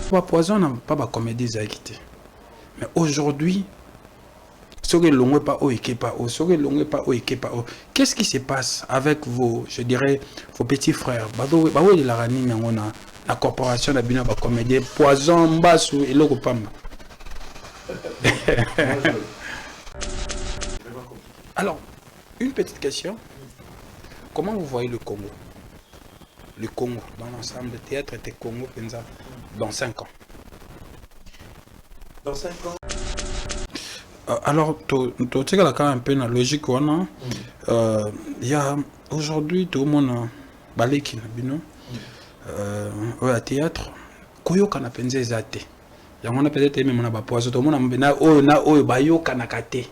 Pas poison, n'a pas de comédie quitté. Mais aujourd'hui, soge longue pas o et pas o, soge longue pas o et pas o. Qu'est-ce qui se passe avec vos, je dirais, vos petits frères? Bado de la rani on a la corporation de bina ba comédie poison basu et logo pamba. Alors, une petite question. Comment vous voyez le Congo? Le Congo, dans l'ensemble du théâtre était Congo, dans 5 ans. Dans 5 ans. Alors, tu sais un peu la logique, il y a aujourd'hui tout le monde baleki bino au théâtre koyo kana penze zate. Il y a peut-être même on a poison tout le monde na bayo kana kate.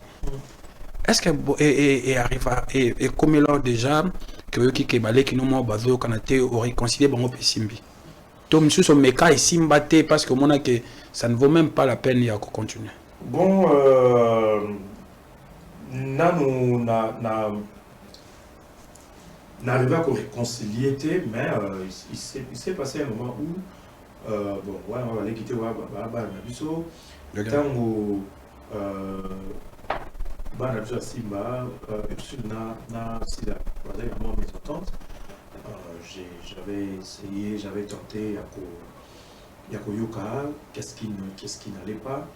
Est-ce que et arrive et comme là déjà que qui baleki no mo bazo kana te au réconcilier bango pesimbi. Tom sous son meka et simbate parce que mon a que ça ne vaut même pas la peine de continuer. Bon, n'arrive à réconcilier, mais il s'est passé un moment où, bon, ouais, on va aller quitter Banabiso. Le temps où Banabiso Simba, na Sida, vraiment mes ententes. J'avais essayé, j'avais tenté Yako Yuka, qu'est-ce qui n'allait pas.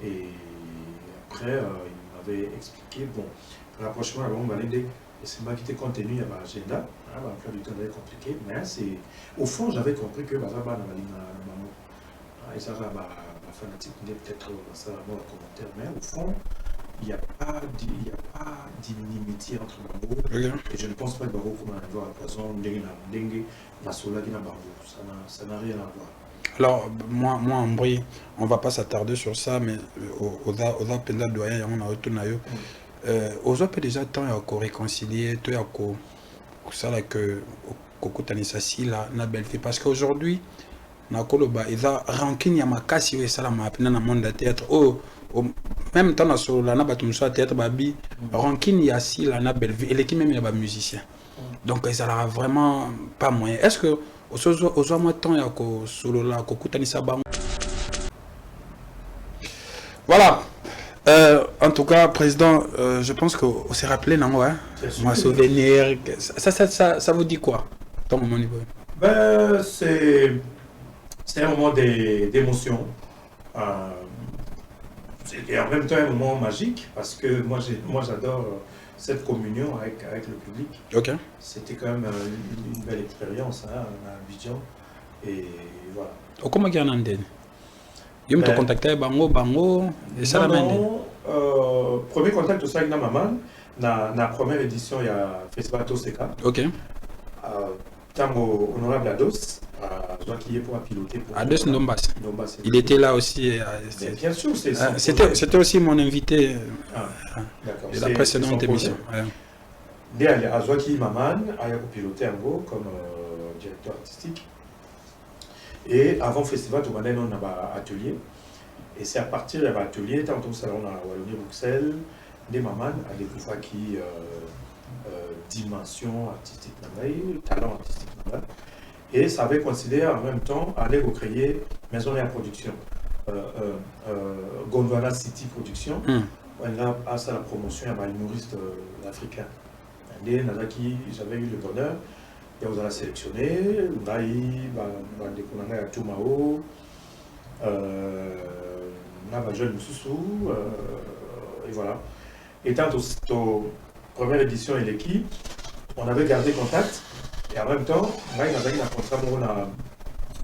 Et après, il m'avait expliqué, bon, rapprochement avant Balende, et c'est moi qui était contenu à l'agenda, l'emploi du temps était compliqué, mais c'est, au fond, j'avais compris que Bazaba n'a pas et ça va, ma fanatique peut-être ça va dans le commentaire, mais au fond, il n'y a pas d'inimitié entre Bambo, et je ne pense pas que Bambo comme un avoir à poison, Dengue, Nasola, ça n'a rien à voir. Alors, moi, en brie, on ne va pas s'attarder sur ça, mais aux appels doyen, on a retourné. Aux appels déjà, tant à réconcilier, tout à ça là que Kokutanisa si la na belle fille. Parce qu'aujourd'hui, na koloba, il a rancune yamakasi et ça la m'a appelé dans le monde de théâtre. Même temps, na sur la na batumso théâtre babi, rancune yasi la na belle vie. Et l'équipe même il y a musicien. Donc, ça n'a vraiment pas moyen. Est-ce que aux moins temps voilà. En tout cas, président, je pense qu'on s'est rappelé, non, ouais. Moi, souvenir. Ça vous dit quoi, ton moment niveau? Ben, c'est un moment d'émotion. Et en même temps, un moment magique, parce que moi j'adore cette communion avec le public. Ok. C'était quand même une belle expérience à Abidjan. Et voilà. Comment il y a un andène? Je me contacté bango et ça la non, premier contact aussi avec Namaman, la première édition il y a Festival Toseka. Ok. Tango honorable Ados, qui est pour piloter. Ados Ndombas. Il était là aussi. Bien sûr, c'était aussi mon invité de la précédente émission. Derrière Azwaki Maman a piloté comme directeur artistique. Et avant le festival, on a un atelier. Et c'est à partir de l'atelier, tantôt salon à Wallonie-Bruxelles, des mamans à découvrir qui dimension artistique, talent artistique. Et ça avait considéré en même temps aller recréer Maison et la production, Gondwana City Production. On a ça la promotion à l'humoriste africain. J'avais eu le bonheur. Et on a sélectionné, on a eu Tumao, on a jeune Moussou, et voilà. Et tant au première édition et l'équipe, on avait gardé contact, et en même temps, on avait un contrat dans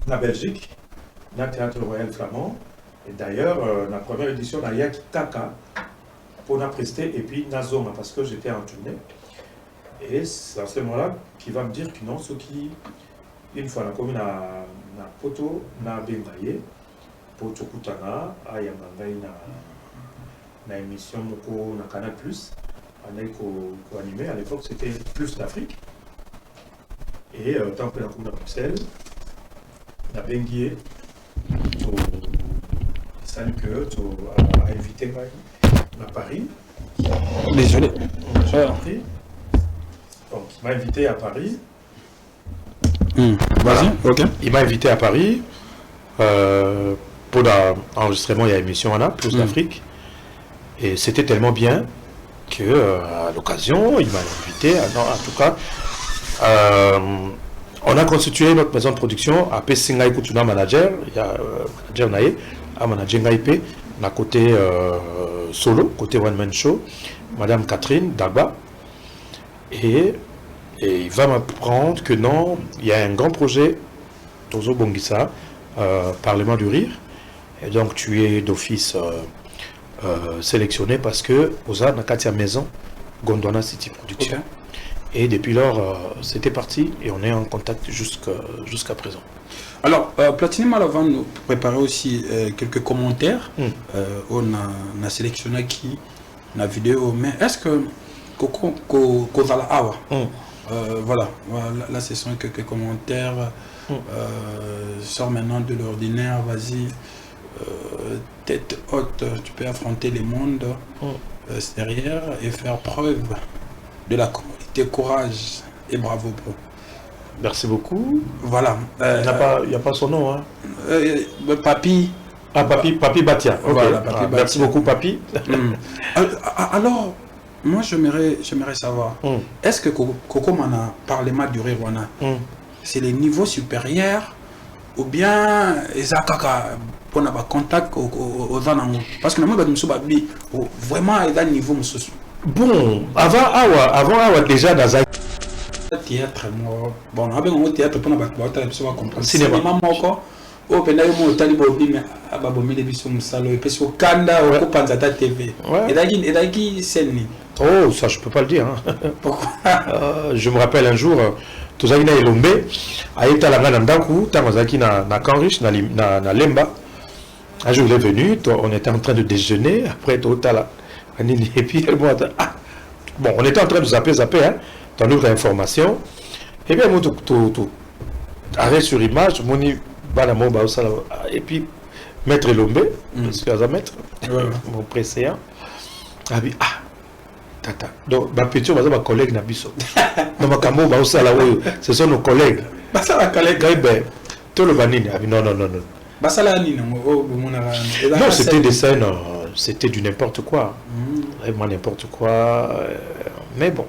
la Belgique, dans le Théâtre Royal Flamand, et d'ailleurs, la première édition, on a Yaki Taka pour la prester, et puis Nazoma, parce que j'étais en tournée. Et c'est à ce moment-là qu'il va me dire que non, ce qui, une fois la commune a poto, na bengaye, pour Tokutana, a yamangai na émission moko na Canal+, on a animé, à l'époque c'était Plus d'Afrique. Et tant que la commune à Bruxelles, na bengié, salut que tu as invité à Paris. Désolé. Donc, il m'a invité à Paris. Vas-y, ok. Il m'a invité à Paris. pour l'enregistrement, il y a émission on a plus d'Afrique. Et c'était tellement bien que à l'occasion, il m'a invité. En tout cas, on a constitué notre maison de production à Pessinga Kutuna Manager. Il y a manager Naé, à manager Ngaïpe, on a côté solo, côté one man show, Madame Catherine Dagba. Et il va m'apprendre que non, il y a un grand projet, Tozo Bongissa, Parlement du Rire. Et donc tu es d'office sélectionné parce que Oza n'a qu'à maison, Gondwana City Production. Okay. Et depuis lors, c'était parti et on est en contact jusqu'à présent. Alors, Platinum Malavant nous préparait aussi quelques commentaires. On a sélectionné qui la vidéo, mais est-ce que Kozala Awa voilà, là ce sont quelques commentaires. Sors maintenant de l'ordinaire, vas-y, tête haute, tu peux affronter les mondes derrière et faire preuve de la communauté, courage et bravo bro. Merci beaucoup. Voilà. Il n'y a pas son nom. Hein. Papi. Ah, Papi Batia. Okay. Voilà, Papi Batia. Merci beaucoup, Papi. Alors, moi, j'aimerais savoir, est-ce que Koko Mana, Parlement du Rwanda, c'est les niveaux supérieurs ou bien les akaka pour avoir contact aux Zanango? Parce que nous avons vraiment un niveau. Bon, avant déjà dans un théâtre, bon, on a un théâtre pour comprendre. Cinéma. Oh, pendant que moi talibobi mais ababomile biso musalo et puis au Kanda au Kopanzata TV. Et dagi scène. Oh, ça je peux pas le dire. Hein. Pourquoi? Je me rappelle un jour, tozaki na Elombe, aïta la ngana ndaku, tamazaki na Kanrich na Lemba. Un jour il est venu, on était en train de déjeuner, après totala et puis bon, on était en train de zapper hein, dans notre information. Et bien moi tout arrêt sur image, moni et puis maître Elombe, parce qu'il y a maître, mon précédent, a dit tata. Donc ma petite ma collègue Nabiso. Donc ma camo ce sont nos collègues. Basala collègue. Ben tout le vanine a dit non. Basala ni non. Non, c'était des scènes, c'était du n'importe quoi, vraiment n'importe quoi, mais bon.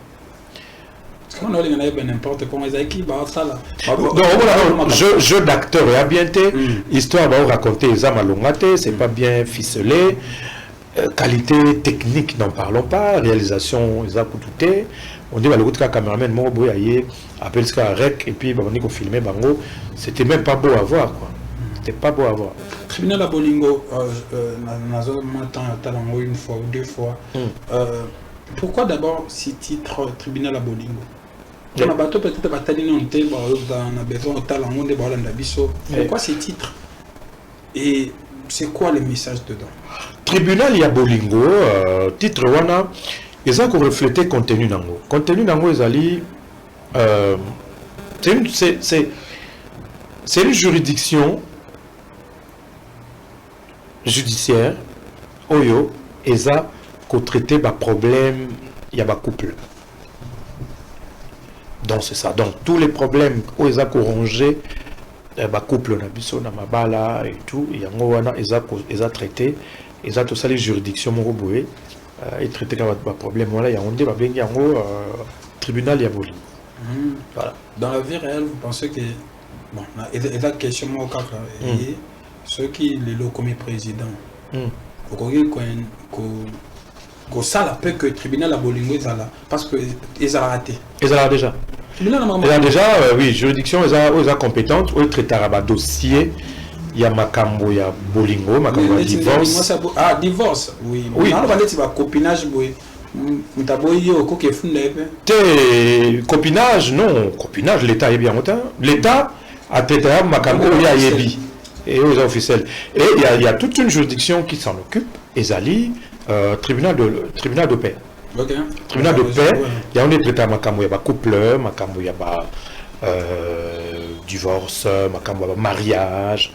N'importe comment jeu d'acteur et bien histoire va raconter ça malongate, c'est pas bien ficelé, qualité technique n'en parlons pas, réalisation on dit le caméraman mon boy appelle ça rec et puis on dit qu'on filmait bango, c'était même pas beau à voir quoi, c'était pas beau à voir. Tribunal à Bolingo une fois ou deux fois. Pourquoi d'abord ce titre Tribunal à Bolingo? On a bateau peut-être bataille on a besoin de pourquoi ces titres et c'est quoi le message dedans? Tribunal ya Bolingo titre wana ils ont reflété contenu nango ezali c'est une juridiction judiciaire oyo eza ko traiter ba problème ya ba couple. Donc c'est ça. Donc tous les problèmes où ils ont corrigé, couple na biso na mabala et tout, yango wana ils ont traité, ils ont tout ça les juridictions moroboé et traité comme problème voilà yango ndé ba bengi yango tribunal ya Bolingo. Voilà. Dans la vie réelle, vous pensez que bon, et la question moi kaka et ceux qui le comme président. Ko sala peu que tribunal à Bolingo là parce que ils ont raté. Ils ont déjà. Il y a déjà, oui, juridiction, ils ont compétente, ils traitent un dossier, il y a Makambo, il y a Bolingo, Makambo, divorce. Ah, divorce, oui. Oui. On va dire copinage, copinage, non. Copinage, l'État est bien montant. L'État a traité un Makambo, il y a Yebi, et aux officiels. Et il y a toute une juridiction qui s'en occupe, Ezali, tribunal de paix. Okay. Tribunal de paix, il y a un traité à Makambo, il y a couple, Makambo, il y a divorce, Makambo, mariage,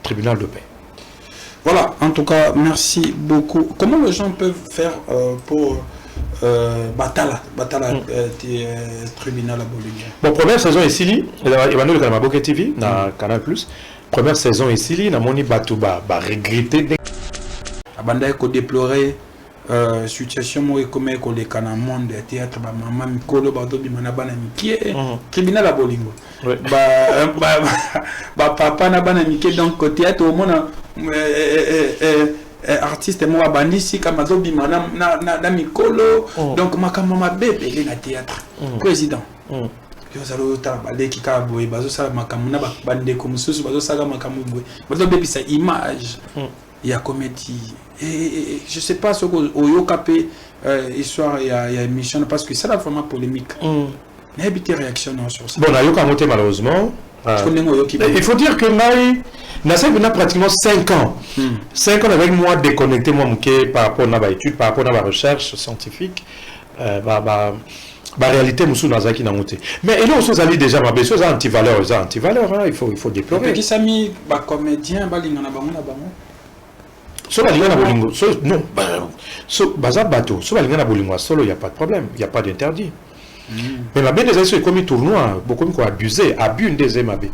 tribunal de paix. Voilà, en tout cas, merci beaucoup. Comment les gens peuvent faire pour Batala, tribunal à Bolingo? Bon, première saison ici, il va nous le Canal TV, na Canal+. première saison ici, na moni batu ba regretter. Abanda ko déplorer situation moi comme ko le kana monde théâtre ba mama mikolo ba do bimana bana mikie tribunal la bolingo ba papa na bana mikie donc côté théâtre au monde artiste moi bandisi kama zo bimana na mikolo donc makama mabebe na théâtre président yo zalo ta baleki ka boye bazo sala makamu na bande ko mususu bazo sala makamu boye bazo bebisa image ya comédie et je sais pas ce que au capé histoire il y a émission parce que c'est la vraiment polémique n'habite réaction sur ça bon ayoka monter malheureusement il faut dire que Nai n'a pratiquement 5 ans 5 ans avec moi déconnecté moi par rapport à ma étude par rapport à ma recherche scientifique la réalité musu nazaki na monter mais et là on s'allait déjà ma besoin anti-valeur hein, il faut déplorer qui sami ba comédien ba lingana bango na bango so ba lingana bolingo so non so baza bateau so ba lingana bolingo solo il y a pas de problème il y a pas d'interdit mais ma bien des c'est comme tournoi beaucoup ko abusé abus une deuxième abé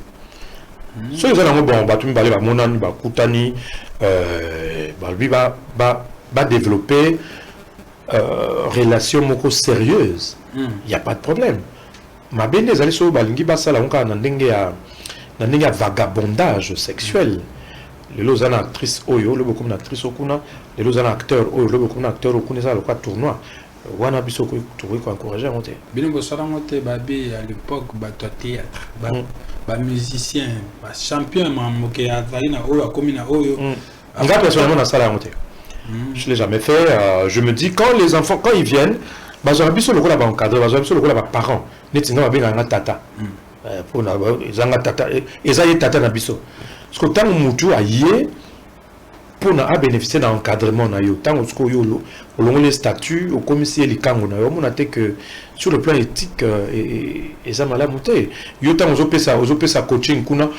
so ils ont bon batu mi balé ba monani ba kutani ba lui ba développer relation moko sérieuse il y a pas de problème ma bien des allez so balingi basala onka na ndenge ya vagabondage sexuel les lozana actrice oyo le beaucoup actrice okuna les lozana acteur oyo le beaucoup acteur okuna ça le quoi tournoi wana biso ko trouver ko encourager monter bino bo sala monter babé à l'époque ba théâtre ba musicien ba champion mamoke azali na oyo akomi na oyo nga personnellement na sala monter je l'ai jamais fait je me dis quand les enfants quand ils viennent bazo biso le ko la ba encadrer bazo biso le ko la ba parents netinga ba benga tata pour na zanga tata ezaye tata na biso parce que tant mutu aye pour na bénéficier d'un encadrement na yo tant que yo longo les statuts au commissaire likango na yo mona te que sur le plan éthique et ça mala monter yo tant ozo pesa coaching kuna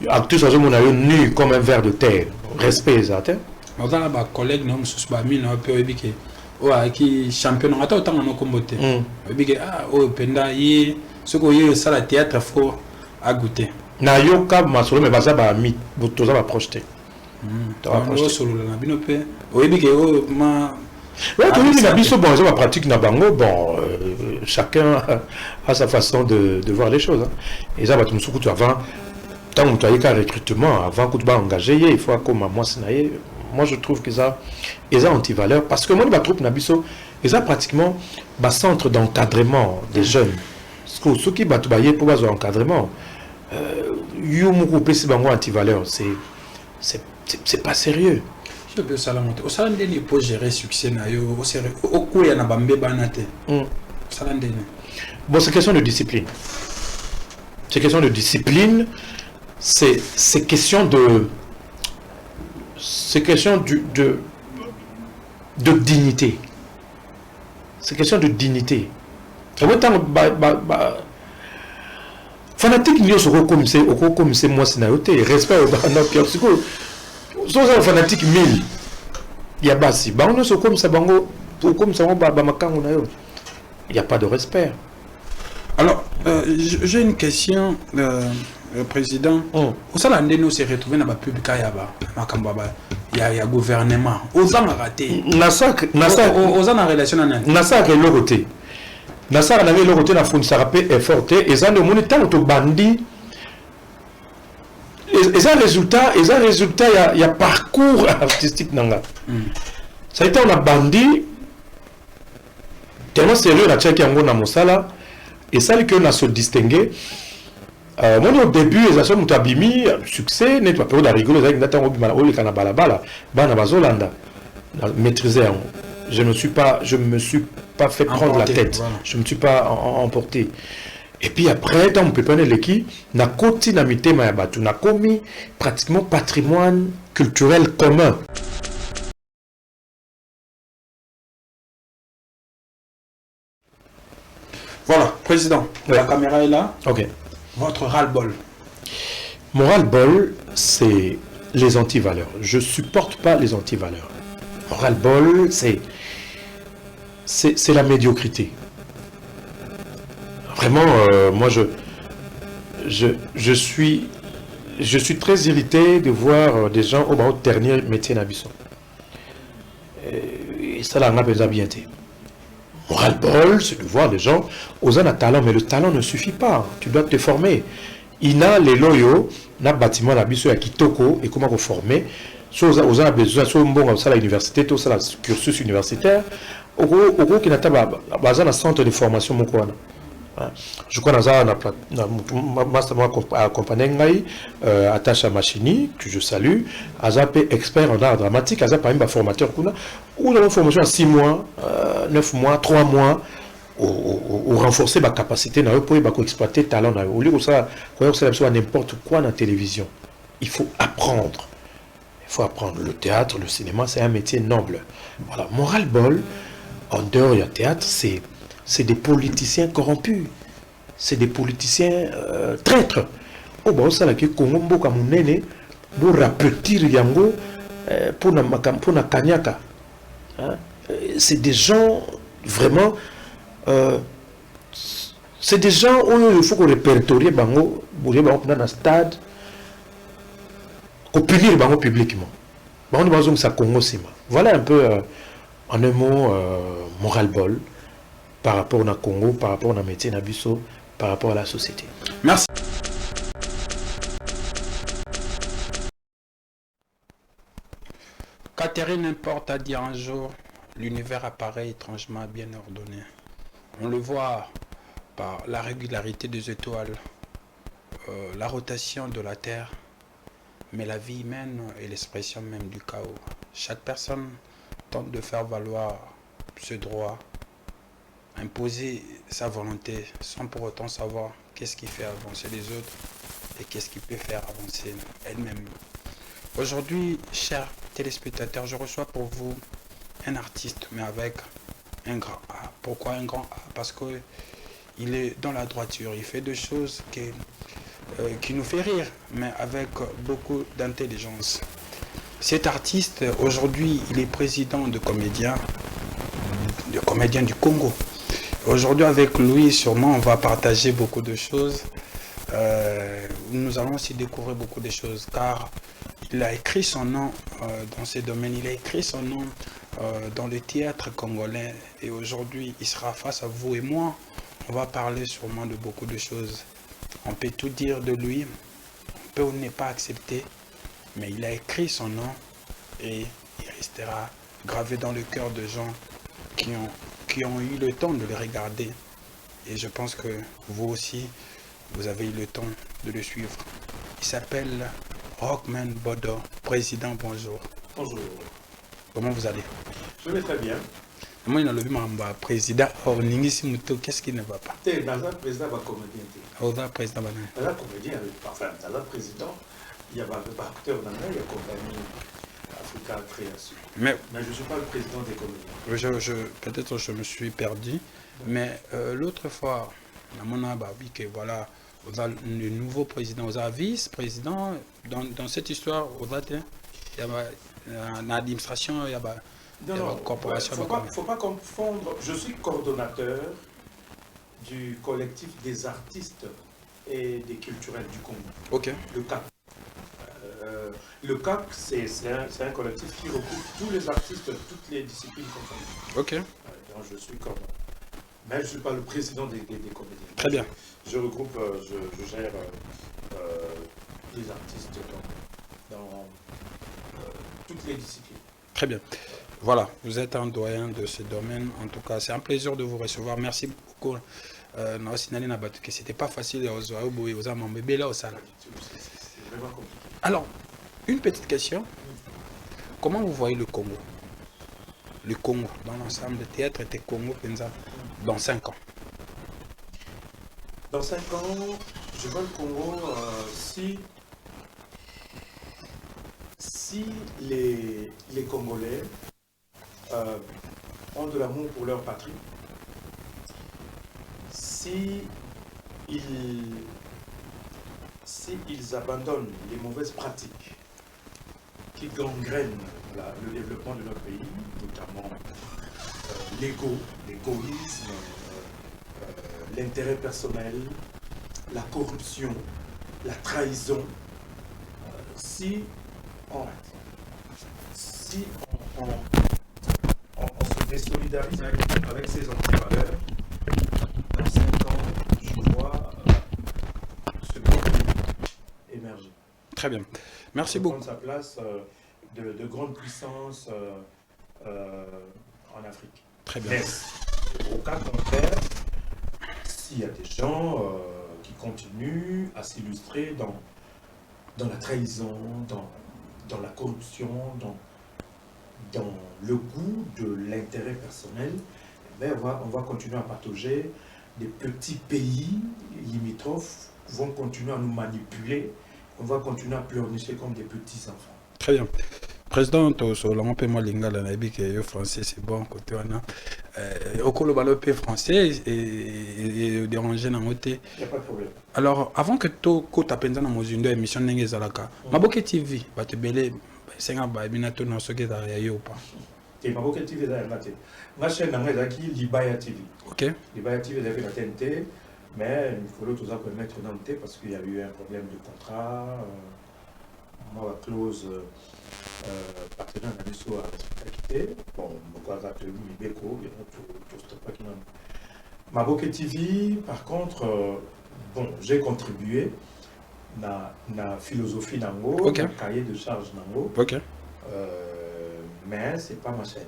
actus ozo mona yo nu comme un ver de terre respect ça te on a ba collègue no mususu ba mi na pe obike o aki champion ata otanga no kombote obike o penda yi soko yo sala théâtre fort à goûter na yo ka masolo me baza ba mi botoza ba projeter solo na bino pe obike o ma ouais tout le biso bon ça va pratique na bango bon chacun a sa façon de voir les choses et ça va tout musuku avant tant que tu as un recrutement avant que tu vas engager il faut comme moi sinaye moi je trouve que ça est anti-valeur parce que moi les troupes nabiso ils ont pratiquement un centre d'encadrement des jeunes ceux qui battent pour avoir un encadrement yo moko pesi bango anti-valeur c'est pas sérieux je peux ça la monter au salon de pour gérer succès na yo au sérieux au ko ya na bambe banate salon de bon c'est question de discipline c'est question de dignité. C'est question de dignité. Fanatique ni au comme c'est moi sinayoté respect au fanatique 1000 ya basi bango so comme ça bango comme ça ba makango na yo il y a pas de respect. Alors j'ai une question le président au sala ndeno s'est retrouvé na ba publica ya ba makamba ba ya gouvernement aux en raté aux en relation na ça que l'autre Nassar n'avait le côté na fond sarapé est forte et ça le monétaire to bandi et ça résultat il y a parcours artistique nanga ça a été on a bandi tellement sérieux la tchèque yango na mosala et ça que on a se distinguer moi au début les assos mutabimi succès net pas période rigoler avec n'attend bimala o le kana balabala bana bazolanda maîtriser je me suis pas fait prendre la tête voilà. Je me suis pas emporté et puis après dans mon pépin l'équipe na koti na mitema ya batu na komi pratiquement patrimoine culturel commun. Voilà, président, la caméra est là. OK. Votre ras-le-bol. Mon ras-le-bol, c'est les anti-valeurs. Je supporte pas les anti-valeurs. Mon ras-le-bol, c'est la médiocrité. Vraiment, moi, je suis je suis très irrité de voir des gens au dernier métier d'Abisson. Et ça, là, on a besoin bien été. Moral bol, c'est de voir des gens aux un talent, mais le talent ne suffit pas. Tu dois te former. Il a les loyaux, n'a bâtiment d'Abisson à Kitoko et comment vous former. Si vous avez besoin, si vous avez à l'université, tout ça, le cursus universitaire, au gros, qui n'a pas un centre de formation, mon quoi. Je crois que je accompagné attache à Machini, que je salue, Azap expert en art dramatique, Azap un formateur ou dans une formation à 6 mois, 9 mois, 3 mois, ou renforcer ma capacité pour exploiter talent. Au lieu de ça, n'importe quoi dans la télévision, il faut apprendre. Il faut apprendre. Le théâtre, le cinéma, c'est un métier noble. Voilà, moral bol, en dehors du théâtre, c'est des politiciens corrompus. C'est des politiciens traîtres. Oh, bah, ça, là, que Congo, comme on est, pour rapetir Yango, pour na Kanyaka. C'est des gens, vraiment, c'est des gens où il faut qu'on répertorie Bango, pour dans un stade, qu'on punisse Bango publiquement. Bango, nous avons ça Congo, Sima. Voilà un peu, en un mot, moral bol. Par rapport au Congo, par rapport au métier Nabiso, par rapport à la société. Merci. Catherine Porte a dit un jour, l'univers apparaît étrangement bien ordonné. On le voit par la régularité des étoiles, la rotation de la Terre, mais la vie humaine est l'expression même du chaos. Chaque personne tente de faire valoir ce droit, imposer sa volonté sans pour autant savoir qu'est-ce qui fait avancer les autres et qu'est-ce qui peut faire avancer elle-même. Aujourd'hui, chers téléspectateurs, je reçois pour vous un artiste, mais avec un grand A. Pourquoi un grand A? Parce qu'il est dans la droiture, il fait des choses qui nous fait rire, mais avec beaucoup d'intelligence. Cet artiste, aujourd'hui, il est président de comédiens du Congo. Aujourd'hui, avec lui, sûrement, on va partager beaucoup de choses. Nous allons aussi découvrir beaucoup de choses, car il a écrit son nom dans ces domaines. Il a écrit son nom dans le théâtre congolais. Et aujourd'hui, il sera face à vous et moi. On va parler sûrement de beaucoup de choses. On peut tout dire de lui. On peut ou ne pas accepter. Mais il a écrit son nom et il restera gravé dans le cœur de gens qui ont eu le temps de le regarder. Et je pense que vous aussi, vous avez eu le temps de le suivre. Il s'appelle Rockman Bodo. Président, bonjour. Bonjour. Comment vous allez? Je vais très bien. Moi, il a le président. Qu'est-ce qui ne va pas? Dans un président, il va comédien. Dans un président, enfin, dans un président, il y a un acteur dans il y a compagnie Africa Création. Mais je ne suis pas le président des comédiens. Peut-être je me suis perdu. Mais l'autre fois, on a dit que voilà, vous avez le nouveau président, vous avez vice-président. Dans cette histoire, vous avez l'administration, il y a une corporation. Il ne faut pas confondre. Je suis coordonnateur du collectif des artistes et des culturels du Congo. Ok. Le CAC. Le CAC, c'est un collectif qui regroupe tous les artistes, toutes les disciplines confondues. Ok. Donc je suis coordonnateur. Mais je ne suis pas le président des comédiens. Très bien. Je regroupe, je gère les artistes dans toutes les disciplines. Très bien. Voilà, vous êtes un doyen de ce domaine. En tout cas, c'est un plaisir de vous recevoir. Merci beaucoup. C'était pas facile aux bébés là au salon. C'est vraiment compliqué. Alors, une petite question. Comment vous voyez le Congo? Le Congo, dans l'ensemble des théâtres et Congo, dans 5 ans? Dans 5 ans, je vois le Congo si les Congolais ont de l'amour pour leur patrie, si ils abandonnent les mauvaises pratiques qui gangrènent le développement de notre pays, notamment l'égoïsme, l'intérêt personnel, la corruption, la trahison, si on se désolidarise avec ces antivaleurs, dans 5 ans, je vois ce pays émerger. Très bien. Merci beaucoup. Prendre sa place de grande puissance en Afrique. Très bien. Mais au cas contraire, s'il y a des gens qui continuent à s'illustrer dans la trahison, dans la corruption, dans le goût de l'intérêt personnel, ben on va continuer à patauger. Des petits pays limitrophes vont continuer à nous manipuler. On va continuer à pleurnicher comme des petits enfants. Très bien. Président, on peut moi lingala na bi que français c'est bon côté wana. Au colo balopé français et déranger na côté. Il y a pas de problème. Alors avant que to ko tapenza na mozindo émission ndenge zalaka. Maboke TV ba te belé senga ba binato na soke da ya yo pa. Et Maboke TV za ngate. Ma chaîne na ngaki Libaya TV. OK. Libaya TV za na TNT, mais il faut tout ça mettre dans le thé parce qu'il y a eu un problème de contrat. Moi la clause partenaire n'a pas respecté. Bon, beaucoup de acteurs Libeko, il y a tout pas qui Maboke TV, par contre, bon, j'ai contribué na philosophie nango, okay. Na cahier de charge nango. OK. Mais c'est pas ma chaîne.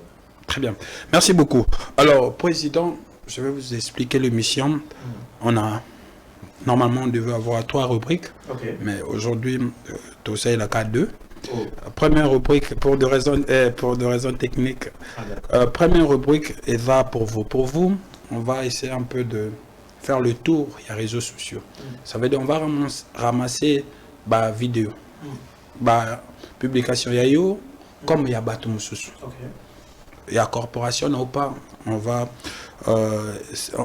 Très bien. Merci beaucoup. Alors, Président, je vais vous expliquer le mission. On a normalement on devait avoir 3 rubriques, okay. Mais aujourd'hui, tout ça il a qu'à 2. Oh. Première rubrique pour de raisons techniques. Première rubrique est là pour vous. Pour vous, on va essayer un peu de faire le tour des réseaux sociaux. Ça veut dire on va ramasser bah vidéo, bah publication yayo comme il y a bateau mususu. Il y a corporation ou pas,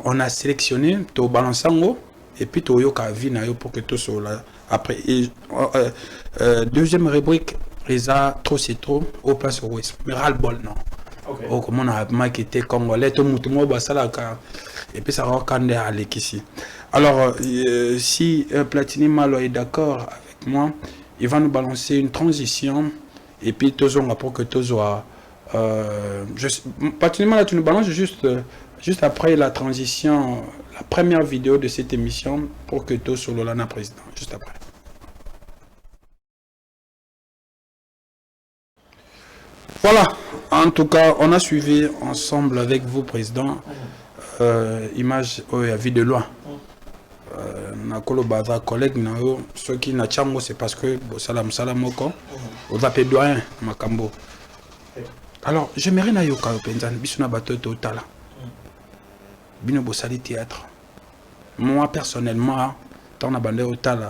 on a sélectionné to balançango et puis to yoka vi na yo pour que tout soit là. Après, deuxième rubrique, Reza, trop c'est trop, au place ouest. Mais ras-le-bol, non. Oh, comment on a maquetté congolais, tout le monde, et puis ça va quand à ici. Alors, si Platini Malo est d'accord avec moi, il va nous balancer une transition, et puis tous on va pour que tous soit. Platini Malo, tu nous balances juste après la transition, la première vidéo de cette émission, pour que tous soit Lolana président, juste après. Voilà, en tout cas, on a suivi ensemble avec vous, Président, image à vie de loin. Nakolo Baza, collègue, ceux qui n'ont pas c'est parce que Salam Salamoko, on a pédé rien, Makambo. Alors, j'aimerais na yoka Penzan, bisuna bateau total. Bino Bossali théâtre. Moi, personnellement, dans la bande au tal,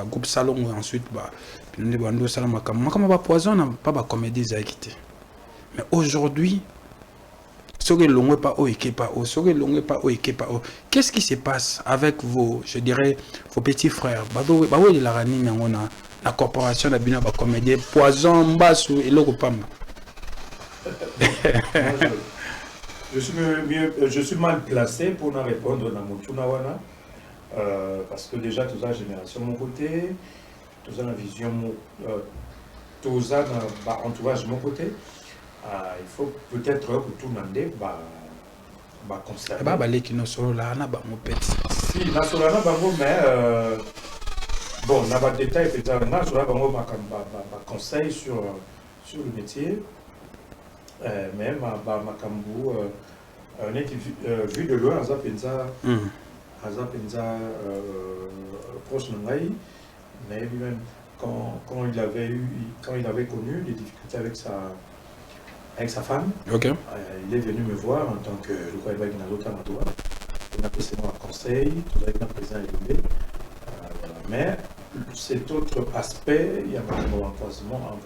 groupe salon, ensuite, mais aujourd'hui, qu'est-ce qui se passe avec vos, je dirais, vos petits frères? La corporation de Bina comédie poison bassou et l'Europam. Je suis mal placé pour nous répondre dans mon Tunawana parce que déjà, toute la génération de mon côté. Tous la vision, tous entourage de mon côté. Il faut peut-être que tout le monde conserver. Si, mais bon, on a pas de détails, conseil sur le métier. Même Makambu, on est vu de loin, proche de Ngaï. Mais lui-même, quand il avait connu des difficultés avec sa femme, okay. Il est venu me voir en tant que le Kwaïba Ginalota Matoua. On a posé un conseil, tout avec un président élevé. Mais cet autre aspect, il y a un empoisonnement.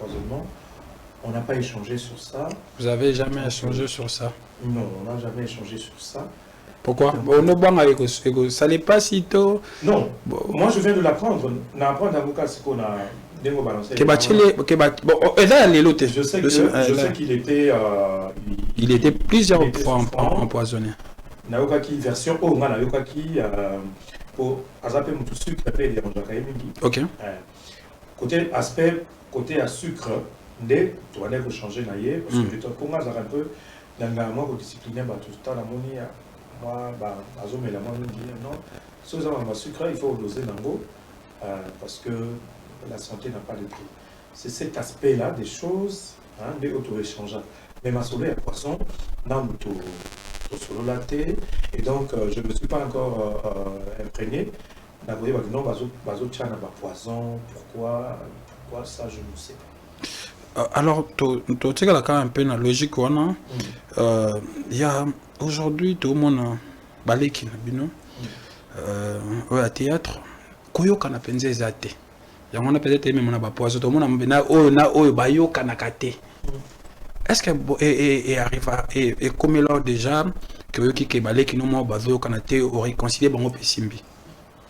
On n'a pas échangé sur ça. Vous n'avez jamais échangé sur ça? Non, on n'a jamais échangé sur ça. Pourquoi? Ça n'est pas si tôt. Non, moi je viens de l'apprendre. N'apprendre à Mouka, c'est qu'on a balancé. Je sais qu'il était. Il était plusieurs fois empoisonné. Naoka qui version O, Naoka qui pour Azapé Moutoussu qui appelle les Anjakaïmingi. Ok. côté aspect, côté à sucre, tu vas changer naïe, parce que tu as un peu, moi, discipliné, tout le temps, la monnaie, moi, mais la monnaie, non, si vous avez un sucre, il faut doser l'ango, parce que la santé n'a pas de prix. C'est cet aspect-là des choses, des auto-échangeables. Mais ma soleil à poisson, dans le solo latte, et donc je ne me suis pas encore imprégné. Non, bazo tchana poison, pourquoi ça, je ne sais pas. Alors, tu sais quand un peu la logique, il y a aujourd'hui tout le monde baleki au théâtre, koyo kana penze zate. Il y a peut-être même on a poison, tout le monde na bayo kana kate. Est-ce que et arrive et comme là déjà que qui baleki no mo bazo kana te au réconcilier bango pesimbi.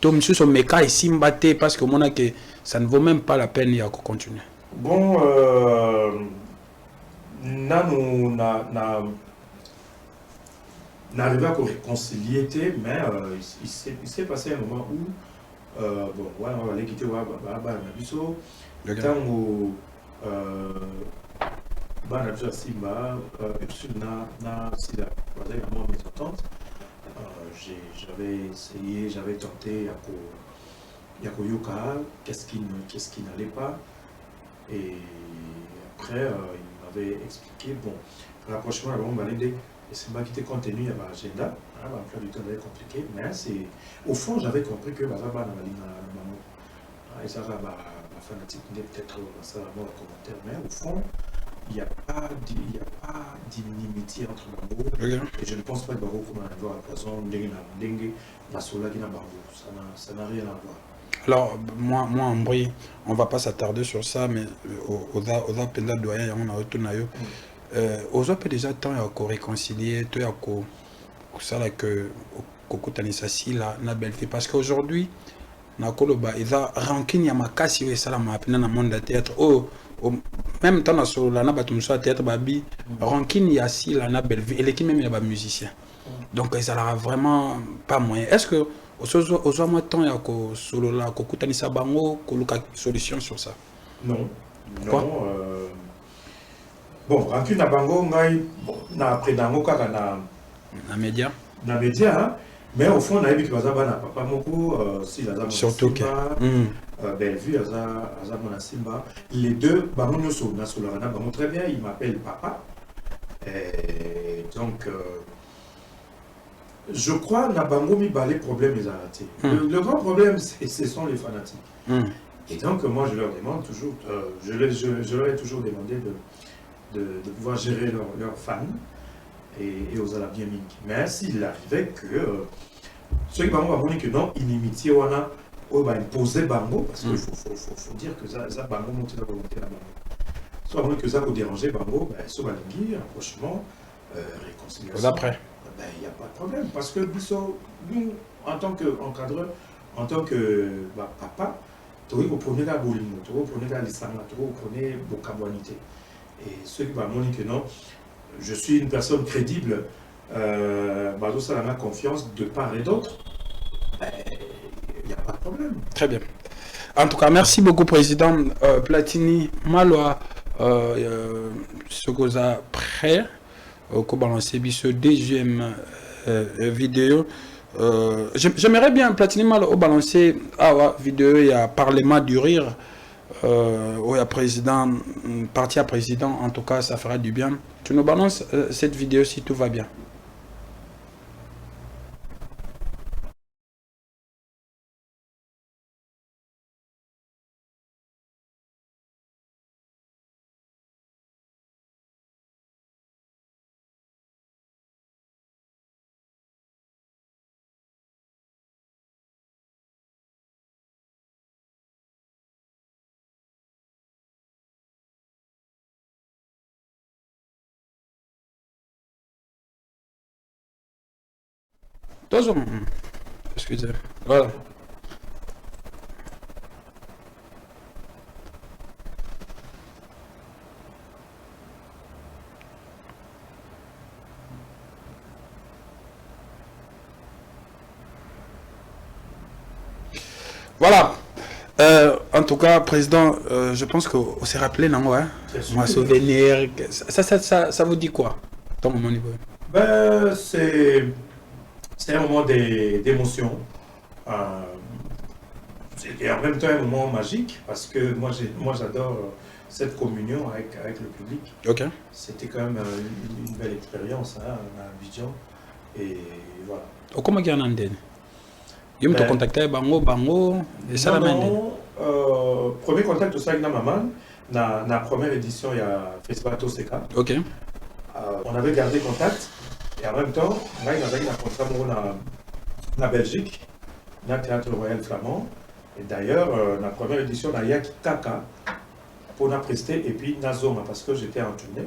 Donc monsieur son meka et simbate parce que mon a que ça ne vaut même pas la peine de continuer. Bon, n'arrive à réconcilier, mais il s'est passé un moment où bon, ouais, on va aller quitter Banabiso. Tant où Banabiso Simba, mes ententes. J'avais essayé, j'avais tenté Yakoyoka, qu'est-ce qui n'allait pas. Et après, il m'avait expliqué, bon, rapprochement avant Balende, et c'est moi qui était contenu à l'agenda, l'emploi du temps avait compliqué, mais c'est au fond, j'avais compris que Bazaba n'a pas et ça va ma fanatique peut-être ça va dans commentaire, mais au fond, il n'y a pas d'inimitié entre Bango et je ne pense pas que Bango comme un avoir à poison, dengue, la sola qui n'a Bango, ça n'a rien à voir. Alors, moi en bruit, on ne va pas s'attarder sur ça, mais aux appels doyen, on a retourné. Aux appels déjà, temps à réconcilier, tu as ça là que Kokotanisa si la belle fille. Parce qu'aujourd'hui, Nakoloba, il a rancune Yamakasi et Salama à dans le monde de théâtre. Même temps, sur la Nabatumsa théâtre, Babi, rancune Yassi, la belle vie, et l'équipe même, il y a des musiciens. Donc, ça n'aura vraiment pas moyen. Est-ce que aux hommes temps il y a solo là Kokutanisa bango koluka solution sur ça? Non. Bon, rancune à bango ngai na après dango kaka na média mais au fond na yebi ki bazaba na papa moko si la surtout que Bellevue aza mona Simba les deux bango nyoso na solo na bango très bien, il m'appelle papa et donc je crois que Bango mi balé problème les arrêtés. Le grand problème, ce sont les fanatiques. Et donc, moi, je leur demande toujours, je leur ai toujours demandé de pouvoir gérer leurs fans et aux ala bien mis. Mais s'il arrivait que ceux qui Bango va que non, inimitié, on a imposé Bango, parce qu'il faut dire que ça Bango monte la volonté à Bango. Soit que ça vous déranger Bango, soit Balingui, rapprochement, réconciliation. Après. Il n'y a pas de problème, parce que nous, en tant qu'encadreur, en tant que papa, vous prenez la boulimo, vous prenez la lissanga, vous prenez vos cabouanités. Et ceux qui vont dire que non, je suis une personne crédible, ça a confiance de part et d'autre, il n'y a pas de problème. Très bien. En tout cas, merci beaucoup, Président Platini. Maloa, ce que vous avez prêt. Au balancer ce deuxième vidéo. J'aimerais bien Platini mal au balancer vidéo il y a Parlement du rire où il y a président parti à président, en tout cas ça fera du bien. Tu nous balances cette vidéo si tout va bien. Excusez. Voilà. Voilà. En tout cas, Président, je pense qu'on s'est rappelé, non, ouais. Moi, souvenir. Ça vous dit quoi, dans mon niveau? Ben, c'est un moment d'émotion. Et en même temps, un moment magique, parce que moi j'adore cette communion avec le public. Ok. C'était quand même une belle expérience à Abidjan. Et voilà. Comment il y a un je me contacté bango et ça la premier contact aussi avec maman la première édition il y a Festival Toseka. OK. On avait gardé contact et en même temps on a eu un contrat na Belgique, na Théâtre Royal Flamand et d'ailleurs la première édition na Yaki Kaka pour na prester et puis na Zoma parce que j'étais en tournée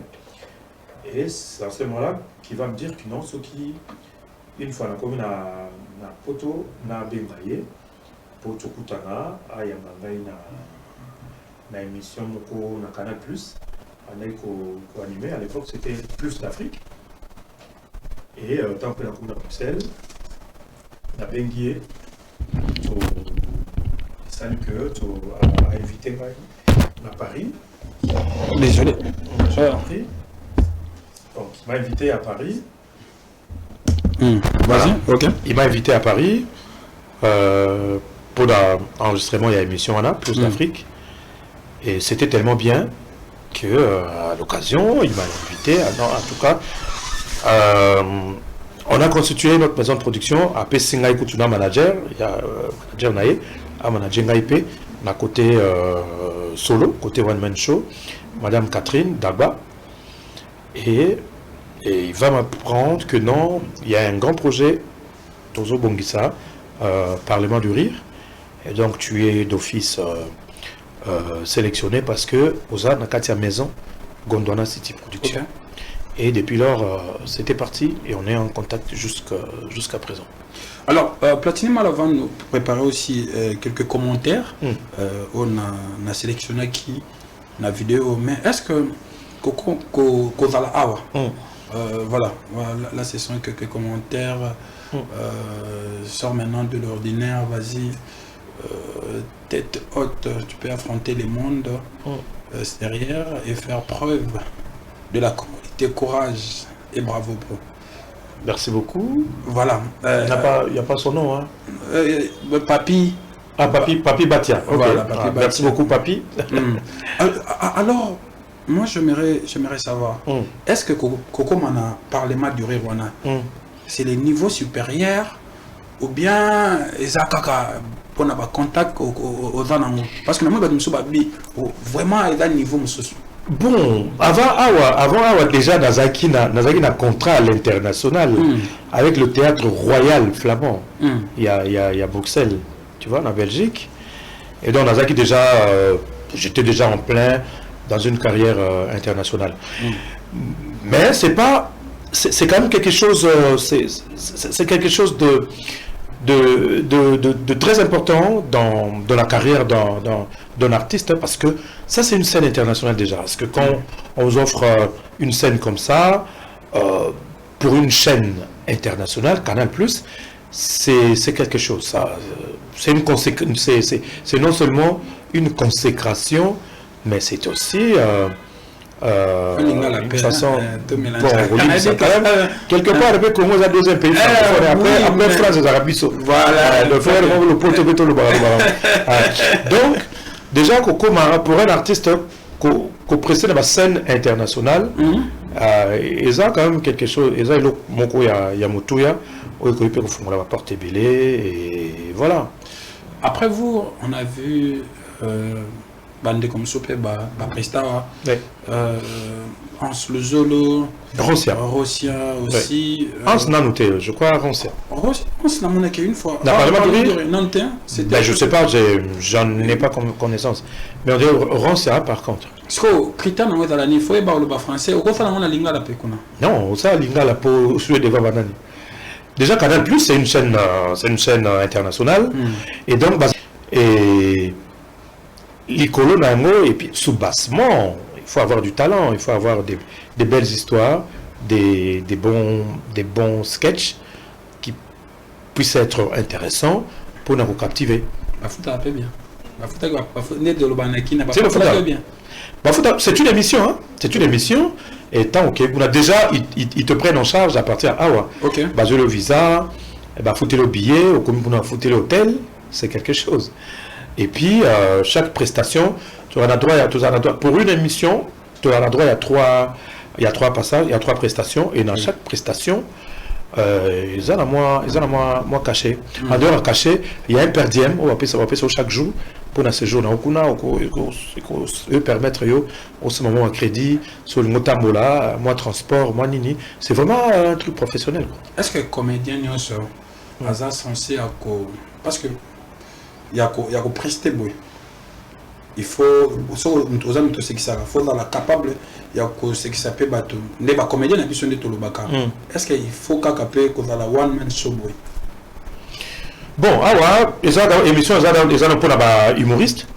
et c'est à ce moment-là qu'il va me dire que non, ce qui une fois on a na poto na bengaye pour tokutana ayambangai na émission moko na Canal Plus on a ko animé à l'époque c'était Plus d'Afrique et tant que la commune de Bruxelles na bengié to salut que to a invité à Paris. Désolé. Donc il m'a invité à Paris. Vas-y, ok. Il m'a invité à Paris pour l'enregistrement et l'émission Plus d'Afrique. Et c'était tellement bien que à l'occasion, il m'a invité. En tout cas, on a constitué notre maison de production à Pessingaï Kutuna Manager. Il y a manager Naé, à manager Ngaïpe, à côté solo, côté One Man Show, Madame Catherine Dagba. Et il va m'apprendre que non, il y a un grand projet, Tozo Bongissa, Parlement du Rire. Et donc tu es d'office sélectionné parce que Oza Nakatia Maison, Gondwana City Production. Okay. Et depuis lors, c'était parti et on est en contact jusqu'à présent. Alors, Platini Malavant nous préparait aussi quelques commentaires. On a sélectionné qui la vidéo, mais est-ce que Kozala Awa voilà, là ce sont quelques commentaires. Sors maintenant de l'ordinaire, vas-y, tête haute, tu peux affronter les mondes derrière et faire preuve de la communauté, courage et bravo bro. Merci beaucoup. Voilà. Il n'y a pas son nom, hein. Papi. Ah, Papi Batia. Okay. Voilà, Papi Batia. Merci beaucoup, Papi. Alors, moi, j'aimerais savoir, est-ce que Koko Mana, Parlement du Rire, c'est les niveaux supérieurs ou bien Ezakaka pour avoir contact aux Zanango? Parce que moi, vraiment, il y a un niveau. Bon, avant déjà, Nazaki n'a contrat à l'international avec le théâtre royal flamand. Il y a Bruxelles, tu vois, en Belgique. Et donc, Nazaki, déjà, j'étais déjà en plein dans une carrière internationale. Mais c'est quand même quelque chose, c'est quelque chose de très important dans la carrière d'un artiste, parce que ça c'est une scène internationale déjà. Parce que quand on vous offre une scène comme ça, pour une chaîne internationale, Canal+, c'est quelque chose. C'est non seulement une consécration, mais c'est aussi une façon quelque part avec Congo a deuxième pays après France et Arabie. Voilà, le frère le porte donc déjà pour un artiste qu'on précède dans la scène internationale, ils ont quand même quelque chose. Ils ont moko ya mutuya où ils peuvent faire la porte belée et voilà. Après vous, on a vu Bande comme Sopé, Presta, Hans le Zolo, Rosia aussi. Hans n'a noté, je crois, Rosia. Hans n'a monnaie une fois. N'a pas de Nantais. Je sais pas, j'en ai pas connaissance. Mais on dit Rosia par contre. Parce que Krita n'a pas la fois, le français, au contraire, on a linga la pécuna. Non, ça linga la peau sur des banani. Déjà Canal+, c'est une chaîne internationale. Et donc, les colons et puis sous-bassement, il faut avoir du talent, il faut avoir des belles histoires, des bons sketchs qui puissent être intéressants pour nous captiver. La foot a bien. C'est le football. C'est une émission, hein. C'est une émission. Et tant ok, déjà ils te prennent en charge à partir ah ouais. Basé le visa, foutre le billet, ou comme pour foutre l'hôtel, c'est quelque chose. Et puis chaque prestation, tu as droit pour une émission, tu as droit il y a trois passages, il y a 3 prestations, et dans chaque prestation, ils ont moins caché. En dehors caché, il y a un per diem, on va payer chaque jour pour un séjour. On permettre au ce moment un crédit sur le motambola, moi transport, moi nini. C'est vraiment un truc professionnel. Est-ce que comédien est censé parce que il y a prester il faut dans la capable il y a ce qui s'appelle les comédiens qui sont des tolobaka. Est-ce qu'il faut qu'on la one man show boy? Bon, les émissions ils ont pour la humoriste.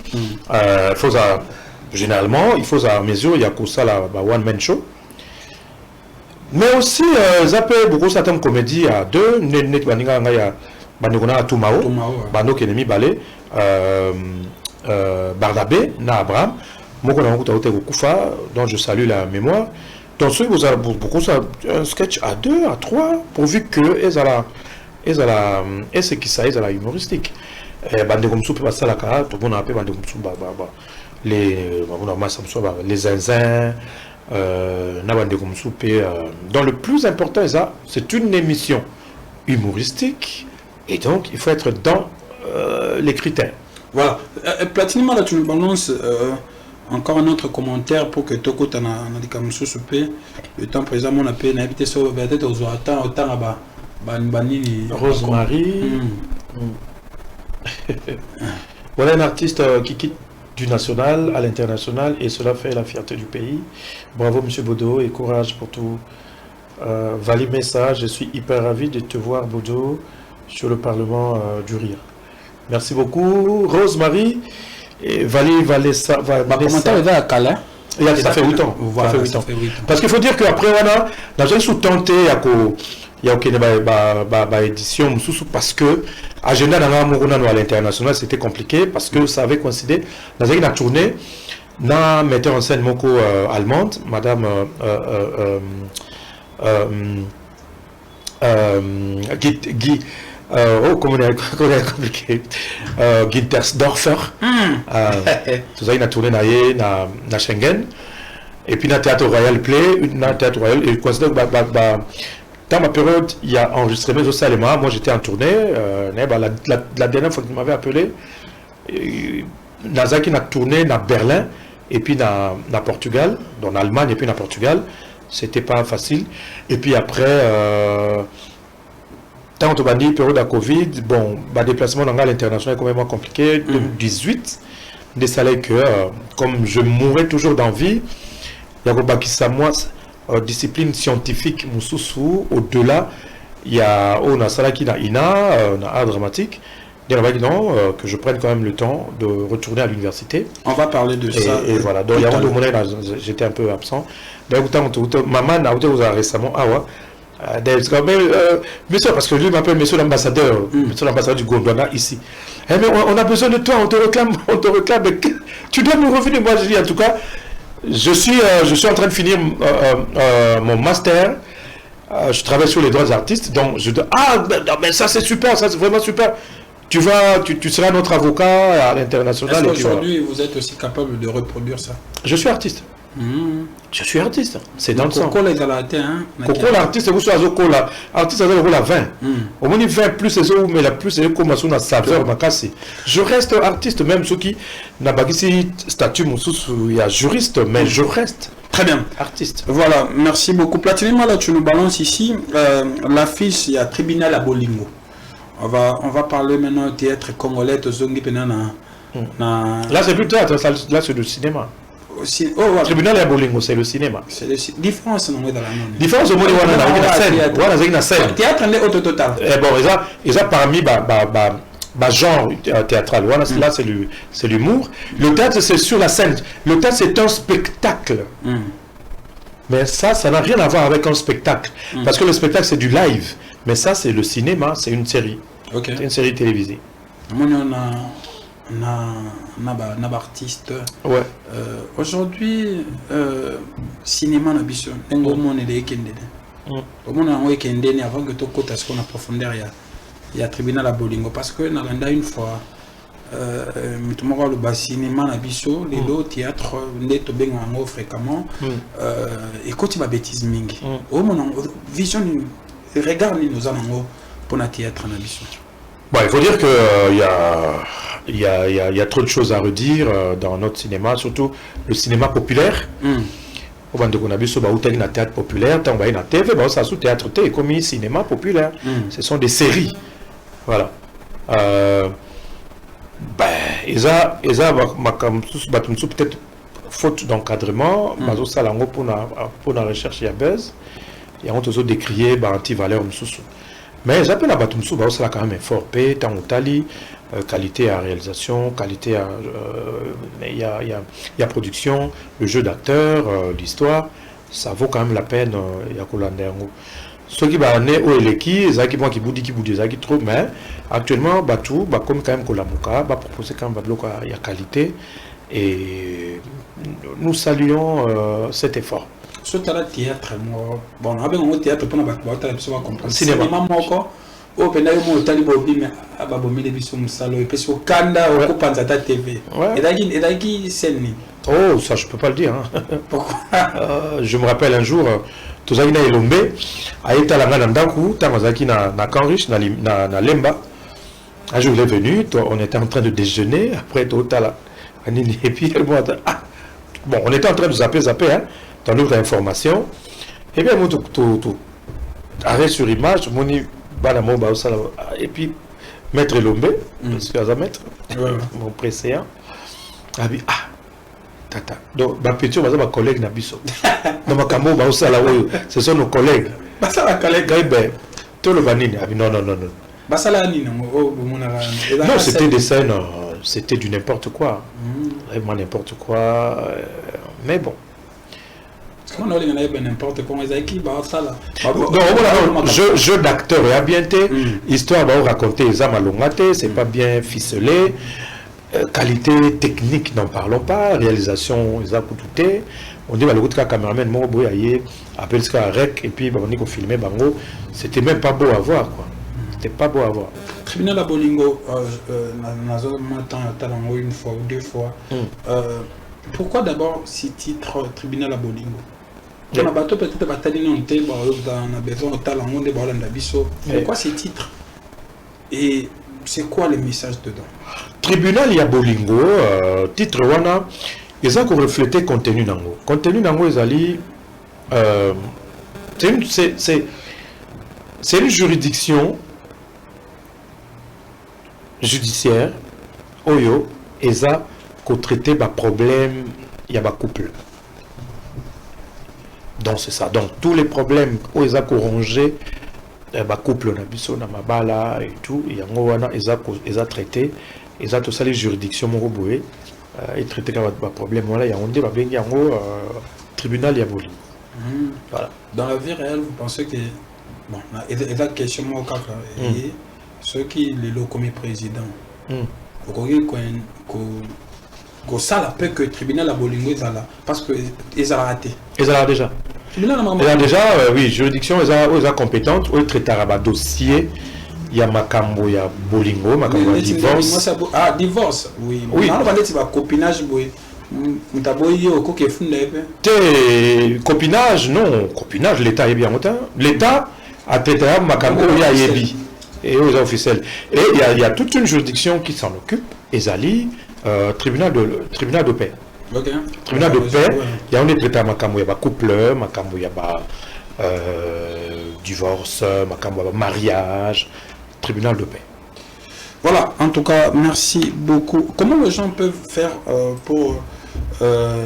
Généralement, il faut à mesure il y a que ça la one man show. Mais aussi ils appellent beaucoup certaines comédies à deux net baninga il y a banokona Tumao bano kenemi balé Bardabé na Abraham mokona kuta kufa dont je salue la mémoire. Donc vous avez beaucoup ça un sketch à 2 à 3 pourvu que et ce qui ça est à la humoristique. Bande comme soupe ça la cara tout le monde appelle bande comme soupe les zinzins na bande comme soupe dans le plus important c'est une émission humoristique et donc il faut être dans les critères. Voilà. Platinum là tu nous balances encore un autre commentaire pour que Toko t'en a dit comme ça le temps présent mon appel n'a habité sur peut-être aux autant là-bas. Rosemary. Voilà un artiste qui quitte du national à l'international et cela fait la fierté du pays. Bravo Monsieur Bodo et courage pour tout. Vali Messa, je suis hyper ravi de te voir Bodo sur le Parlement du Rire. Merci beaucoup Rosemary et Vali Valessa. Commentaire est à Calais. Ça fait 8 ans. Voilà, ça fait 8 ans. Parce qu'il faut dire qu'après on a sous-tenté il y a aucune édition parce que agenda à l'international c'était compliqué parce que ça avait coïncidé dans une tournée na metteur en scène moko allemande madame Guy comment on a compliqué Gintersdorfer tout ça il a tourné na Schengen et puis na Théâtre Royal Play na Théâtre Royal et coïncidé dans ma période, il y a enregistré mes Salema. Moi, j'étais en tournée. La dernière fois qu'il m'avait appelé, Nazaki n'a tourné dans Berlin et puis dans Portugal, dans l'Allemagne et puis dans Portugal. C'était pas facile. Et puis après, tant on a dit période de Covid, bon, déplacement dans l'international est quand même compliqué. 2018, des salaires que, comme je mourais toujours d'envie, il y a Bakissa moi. Discipline scientifique Moussoussou, au-delà, il y a Salaki na Ina, art dramatique. Non, que je prenne quand même le temps de retourner à l'université. On va parler de ça. Et voilà, donc il y a un moment j'étais un peu absent. Maman a été récemment, monsieur, parce que lui m'appelle monsieur l'ambassadeur, monsieur l'ambassadeur du Gondwana ici. Mais on a besoin de toi, on te réclame, tu dois nous revenir. Moi je dis en tout cas, je suis en train de finir mon master. Je travaille sur les droits des artistes. Donc je dis mais ça c'est super, ça c'est vraiment super. Tu seras notre avocat à l'international. Est-ce qu'aujourd'hui vous êtes aussi capable de reproduire ça? Je suis artiste. Je suis artiste. C'est dans le sang. Coco l'artiste, vous soyez là. Artiste, vous avez 20. Au moins 20 plus c'est ça, mais la plus c'est comme ça, saveur, ma casse. Je reste artiste, même ceux qui n'a pas ici statut, il y a juriste, mais je reste. Très bien. Artiste. Voilà, merci beaucoup. Platinum, là, tu nous balances ici l'affiche, il y a tribunal à Bolingo. On va parler maintenant du théâtre congolais, Là, c'est plus théâtre, là, c'est le cinéma. Le tribunal à Bolingo, c'est le cinéma. C'est le différence dans la différence au monde où on a scène. Théâtre est auto total. Bon, ils ont parmi genre théâtral. Là, c'est l'humour. Le théâtre, c'est sur la scène. Le théâtre, c'est un spectacle. Mais ça n'a rien à voir avec un spectacle. Parce que le spectacle, c'est du live. Mais ça, c'est le cinéma, c'est une série. Okay. C'est une série télévisée. na artiste. Ouais. Aujourd'hui cinéma na biso ngo mona le ekendene. Au mona ngo ekendene avant que to kota ce qu'on a profondeur il y a tribunal à Bolingo parce que na landa une fois mutumoko le bas cinéma na biso lelo théâtre ndeto benga ngo fréquemment et quand il va bêtise mingi. Au mona vision regard ni nous anango pour na théâtre na biso. Bon, il faut dire que il y a trop de choses à redire dans notre cinéma, surtout le cinéma populaire. Au bande qu'on a vu sur le théâtre populaire, tant qu'on a TV, ça sous théâtre T comme cinéma populaire. Ce sont des séries, voilà. Peut-être faute d'encadrement, pour la recherche il y a buzz, et on a décrié anti-valeur mais j'appelle la Batumsou, ça quand même fort P, tant Tali, qualité à réalisation, qualité à il y a production, le jeu d'acteur, l'histoire, ça vaut quand même la peine. Il y a ceux qui va né au Eleki, ça qui qui boudi ça qui trop, mais actuellement Batou, comme quand même Kolamuka, va proposer quand même il y a qualité et nous saluons cet effort. Surtout le théâtre, bon, avec un théâtre pour nous comprendre. Cinéma, moko, au pénal, mon talibobi, mais ababomi les bisous musalo, et puis au Kanda, au Copanzata TV. Et là, scène. Oh, ça je peux pas le dire. Pourquoi? Je me rappelle un jour, tous les gens Lombe, à Etalanga Nandaku, Tamazaki na Kanrich, na Lemba. Un jour il est venu, on était en train de déjeuner, après Totala, et puis bon, on était en train de zapper, hein. Dans notre information, et bien, tout arrêt sur image, et puis Maître Lombe, parce qu'il y a un maître, mon précédent, a dit tata. Donc, ma petite, ma collègue Nabiso. Dans ma camo, ce sont nos collègues. Tout le vanine, a dit non. Non, c'était des scènes, c'était du n'importe quoi. Vraiment n'importe quoi, mais bon. N'importe comment jeu d'acteur et ambienté, histoire va raconter les amalongate, c'est pas bien ficelé, qualité technique n'en parlons pas, réalisation ils tout on dit le caméraman mon boy appelle ça rec et puis on dit qu'on filmait bango, c'était même pas beau à voir quoi, c'était pas beau à voir. Tribunal à Bolingo, une fois ou deux fois. Pourquoi d'abord ces titres Tribunal à Bolingo? On a bateau peut-être bataille on a besoin de talent on est pourquoi ces titres et c'est quoi le message dedans? Tribunal ya Bolingo titre wana ils ont reflété contenu nango ezali c'est une juridiction judiciaire oyo eza ko traiter ba problème ya ba couple. Donc c'est ça. Donc tous les problèmes où ils ont corrigé, bah couple na biso na mabala et tout, et yango wana ils ont traité, ils ont tout ça les juridictions moroboé et traité comme bah problème voilà yango ndé ba bengi yango tribunal ya Bolingo. Voilà. Dans la vie réelle, vous pensez que bon, et la question moi et ceux qui les locaux comme président. Vous voyez que ça peut que le tribunal à Bolingo est là parce que ils ont raté. Ils ont déjà. Ils ont déjà, oui, juridiction, ils ont compétente, ils traitent un dossier. Il y a Makambo, il y a Bolingo, Makambo, divorce. Ah, divorce, oui. Oui. On va dire que copinage, oui. Copinage, non. Copinage, l'État est bien montant. L'État a traité un Makambo, il y a Yebi. Et aux officiels. Et il y a toute une juridiction qui s'en occupe. Ezali. Tribunal de paix. Okay. Tribunal de paix, il y a un traité à Makambo, il y a couple, Makambo, il y a divorce, Makambo, mariage, tribunal de paix. Voilà, en tout cas, merci beaucoup. Comment les gens peuvent faire pour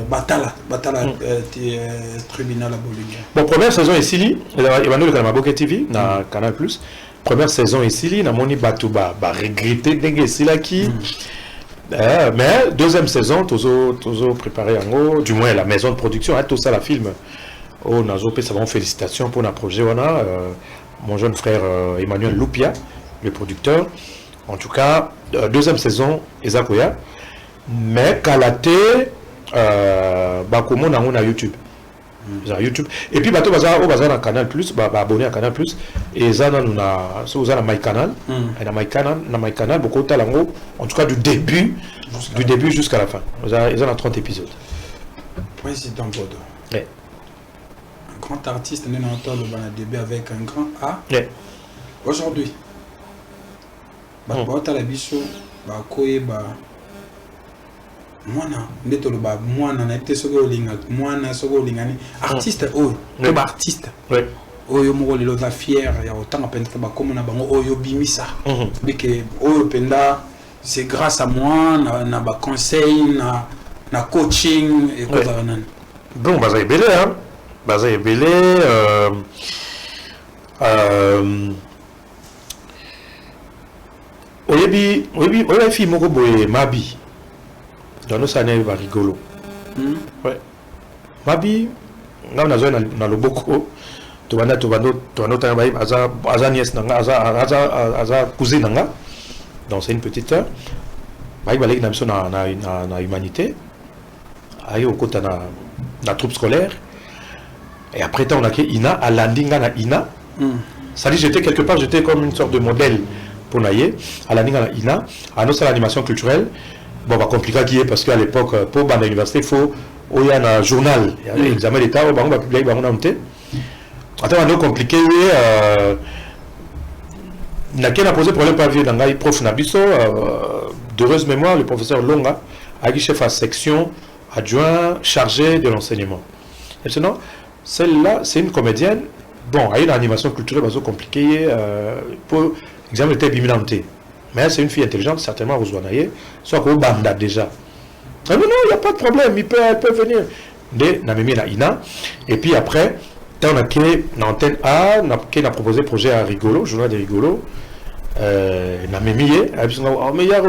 Batala, tribunal à Bolingo? Bon, première saison ici, il y a le Kanamaboke TV, na Canal+. Première saison ici, na moni Batouba, regretter dengue ici là qui. Mais deuxième saison, toujours préparé en haut, du moins la maison de production, tout ça la film. Oh, Nazopé, ça va, félicitations pour notre projet. Mon jeune frère Emmanuel Loupia, le producteur. En tout cas, deuxième saison Ezakoya mais Kalate comment on a YouTube. YouTube et puis bateau bazar na Canal Plus abonné à Canal Plus et ça nous a na My Canal et na My Canal beaucoup talango en tout cas du début jusqu'à la fin ils ont 30 épisodes. Président Bodo, ouais. Un grand artiste né dans le début avec un grand A. Ouais. Aujourd'hui bato la biso koyeba mwana ndeto loba mwana na ete soki olinga mwana soki olingani artiste oyo to ba artiste oyo moko lelo za fier ya otanga penda ba komona bango oyo bimisa bike oyo penda c'est grâce à moi na ba conseil na coaching et quoi ça nan bon baza ebele hein baza ebele oyebi fi moko boye Mabi dans nos années va rigolo. Ouais. Mabi ngam nazo na loboko to bana tanga aza nièce nanga aza cousine nanga donc c'est une petite sœur bayi baleki na biso na humanité ayi okota na troupe scolaire et après temps on a que Ina à landinga na Ina ça dit j'étais quelque part j'étais comme une sorte de modèle pour naïe à landinga na Ina à notre animation culturelle. Bon, va compliquer qui est parce qu'à l'époque, pour l'université, il faut il y a un journal, il y a un examen d'État, on va publier, on va monter. Attends, on a compliqué, n'a qu'à posé problème par vie dans le prof Nabiso, d'heureuse mémoire, le professeur Longa, a qui chef à section adjoint chargé de l'enseignement. Et sinon, celle-là, c'est une comédienne, bon, elle a une animation culturelle, pas compliquée, pour l'examen d'État biminanté. Mais c'est une fille intelligente, certainement, vous voyez, soit qu'au Banda déjà. Mais non, il n'y a pas de problème, elle peut venir. De Namemi na Ina. Et puis après, on a créé l'antenne A, on a proposé projet à Rigolo, journal de Rigolo. Namemi, mais il y a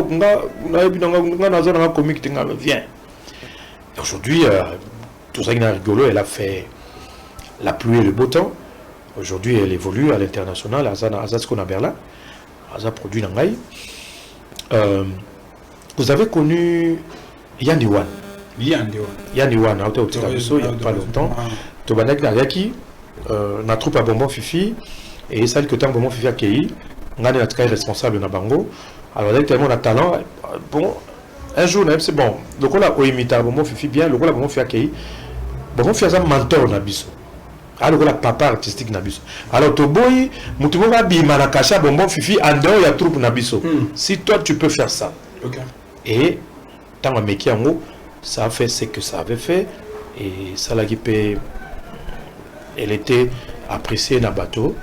un comique qui vient. Aujourd'hui, tout ça qui est rigolo, elle a fait la pluie et le beau temps. Aujourd'hui, elle évolue à l'international, à Zaskona Berlin. Aza produit Nangai. Vous avez connu Yann Diwan. Yann Diwan, au Tirabiso, il n'y a pas longtemps. Tobanek Nariaki, na troupe à Bonbon Fifi, et celle que tant Bonbon Fifi a accueilli, on a été responsable de Bango. Alors, elle a tellement de talent. Bon, un jour, c'est bon. Le coup là, on imite Bonbon Fifi bien, le coup là, Bonbon Fifi a accueilli. Bonbon Fifi a un mentor Nabiso. Alors la papa artistique Nabiso. Alors Toboy, Moutoumou va bima na kacha Bonbon Fifi en dehors il y a troupe Nabiso. Si toi tu peux faire ça. Okay. Et tant que meki en haut, ça a fait ce que ça avait fait et ça l'a guipé. Elle était appréciée na bateau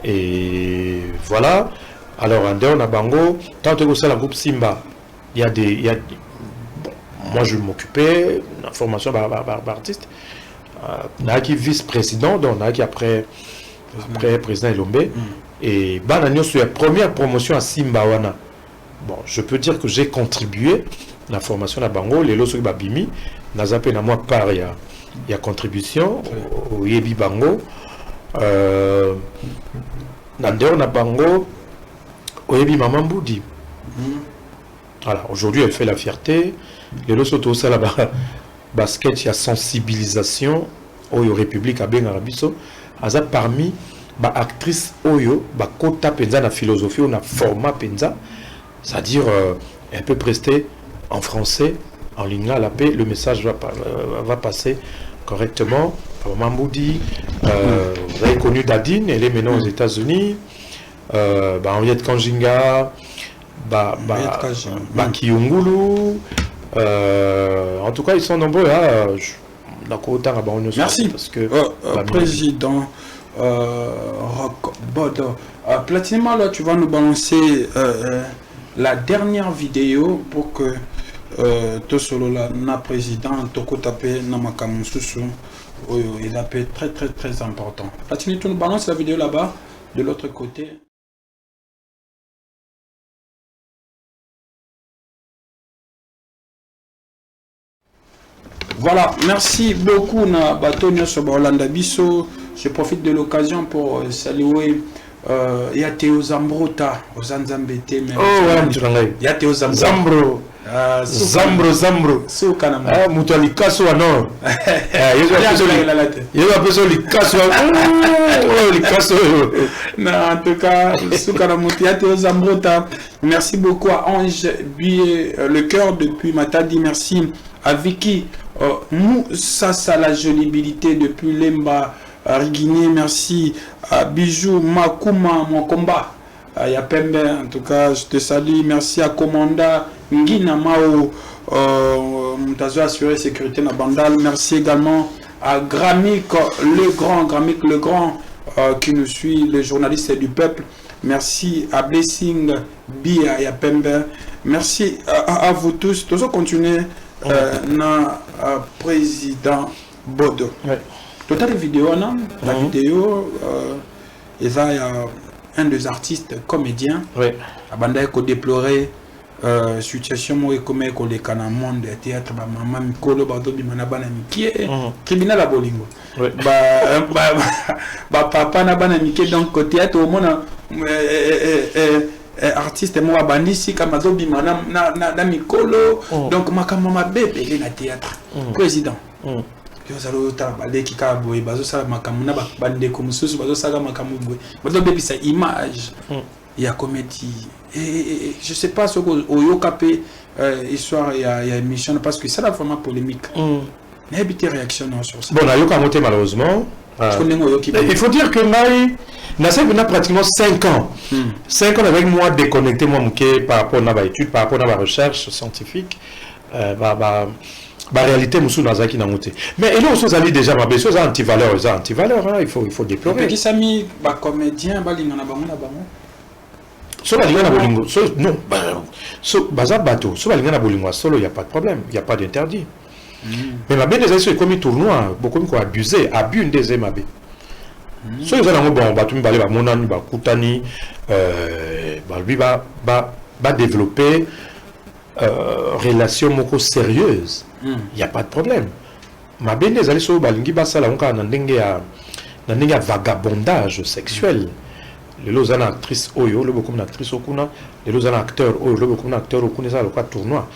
et voilà. Alors en dehors na bango, tant que ça la groupe Simba, il y a bon, moi je m'occupais de la formation d'artiste. Naki vice-président, donc Naki après président Elombe. Et Banagno sur la première promotion à Simbawana. Bon, je peux dire que j'ai contribué à la formation à Bango, les lots sur Babimi, Nazapé na moi part il y a contribution au Yebi Bango. Nandeur na Bango, au Yebi Mamamboudi. Voilà, aujourd'hui elle fait la fierté. Les lots sur tout ça là-bas. Basket, il y a sensibilisation Oyo République à Bengarabiso. Aza parmi les actrices Oyo, Kota Penza na philosophie ou na format Penza. C'est-à-dire, elle peut prester en français, en ligne la paix, le message va passer correctement. Mamboudi, vous avez connu Dadine, elle est maintenant aux États-Unis. Henriette Kanjinga, Kiyungulu. En tout cas, ils sont nombreux. Merci. Parce que président Rock Bodo. Platinum, là, tu vas nous balancer la dernière vidéo pour que Tosolo na président Toko Tapé Namakamususu il a été très très très important. Platinum, tu nous balances la vidéo là-bas de l'autre côté. Voilà, merci beaucoup na bateau sur Hollanda Bisso. Je profite de l'occasion pour saluer il y a Théo Zambrota aux Zanzambete. Oh ouais, il y a Théo Zambro. Zambro. Ah, Moutali Kasso, non. Il y a besoin de Kasso. En tout cas, merci beaucoup à Ange Billet, le cœur depuis Matadi. Merci à Vicky Moussa, la jolibilité depuis Lemba Rigini. Merci à Bijou Makuma, mon combat. Il y a Pembe, en tout cas, je te salue. Merci à Commanda Ngina Mao, Mutazo assuré sécurité na Bandal. Merci également à Gramic le grand qui nous suit, le journaliste du peuple. Merci à Blessing Bia et à Pembe. Merci à vous tous. Nous allons continuer na président Bodo. Total vidéo, la vidéo, il y a un des artistes comédiens. Abanda ko déplorer situation moi comme ko le kana monde théâtre ba mama mikolo ba dobi manabana mikie criminel à bolingo ba papa na bana mikie donc théâtre au monde artiste moi bandisi kama dobi mana na mikolo donc makama mabebe na théâtre président Yozalo tabale kika boy bazo sala makamu na bande ko mususu bazo sala makamu boy bazo bebisa image ya comédie et je sais pas ce que oyokapé histoire il y a émission parce que ça la vraiment polémique n'habite réaction sur ça bon na yoka monté malheureusement il faut dire que Nassé a pratiquement 5 ans 5 ans avec moi déconnecté moi par rapport à ma étude par rapport à ma recherche scientifique la réalité musu nazaki na monté mais et là on s'allait déjà ma besoin anti-valeur il faut déplorer qui sami ba comédien ba lingana bango na bango so ba lingana bolingo non so baza bateau so ba lingana bolingo solo il y a pas de problème il y a pas d'interdit mais ma bien des c'est comme tournoi beaucoup ko abusé abus une deuxième abé so ils ont bon ba tumi balé ba monani ba kutani ba lui ba développer relation moko sérieuse il y a pas de problème ma bien des allez so balingi ba sala on ka na ndenge ya vagabondage sexuel les lozana actrice oyo le beaucoup actrice okuna les lozana acteur oyo le beaucoup acteur okuna ça le quoi tournoi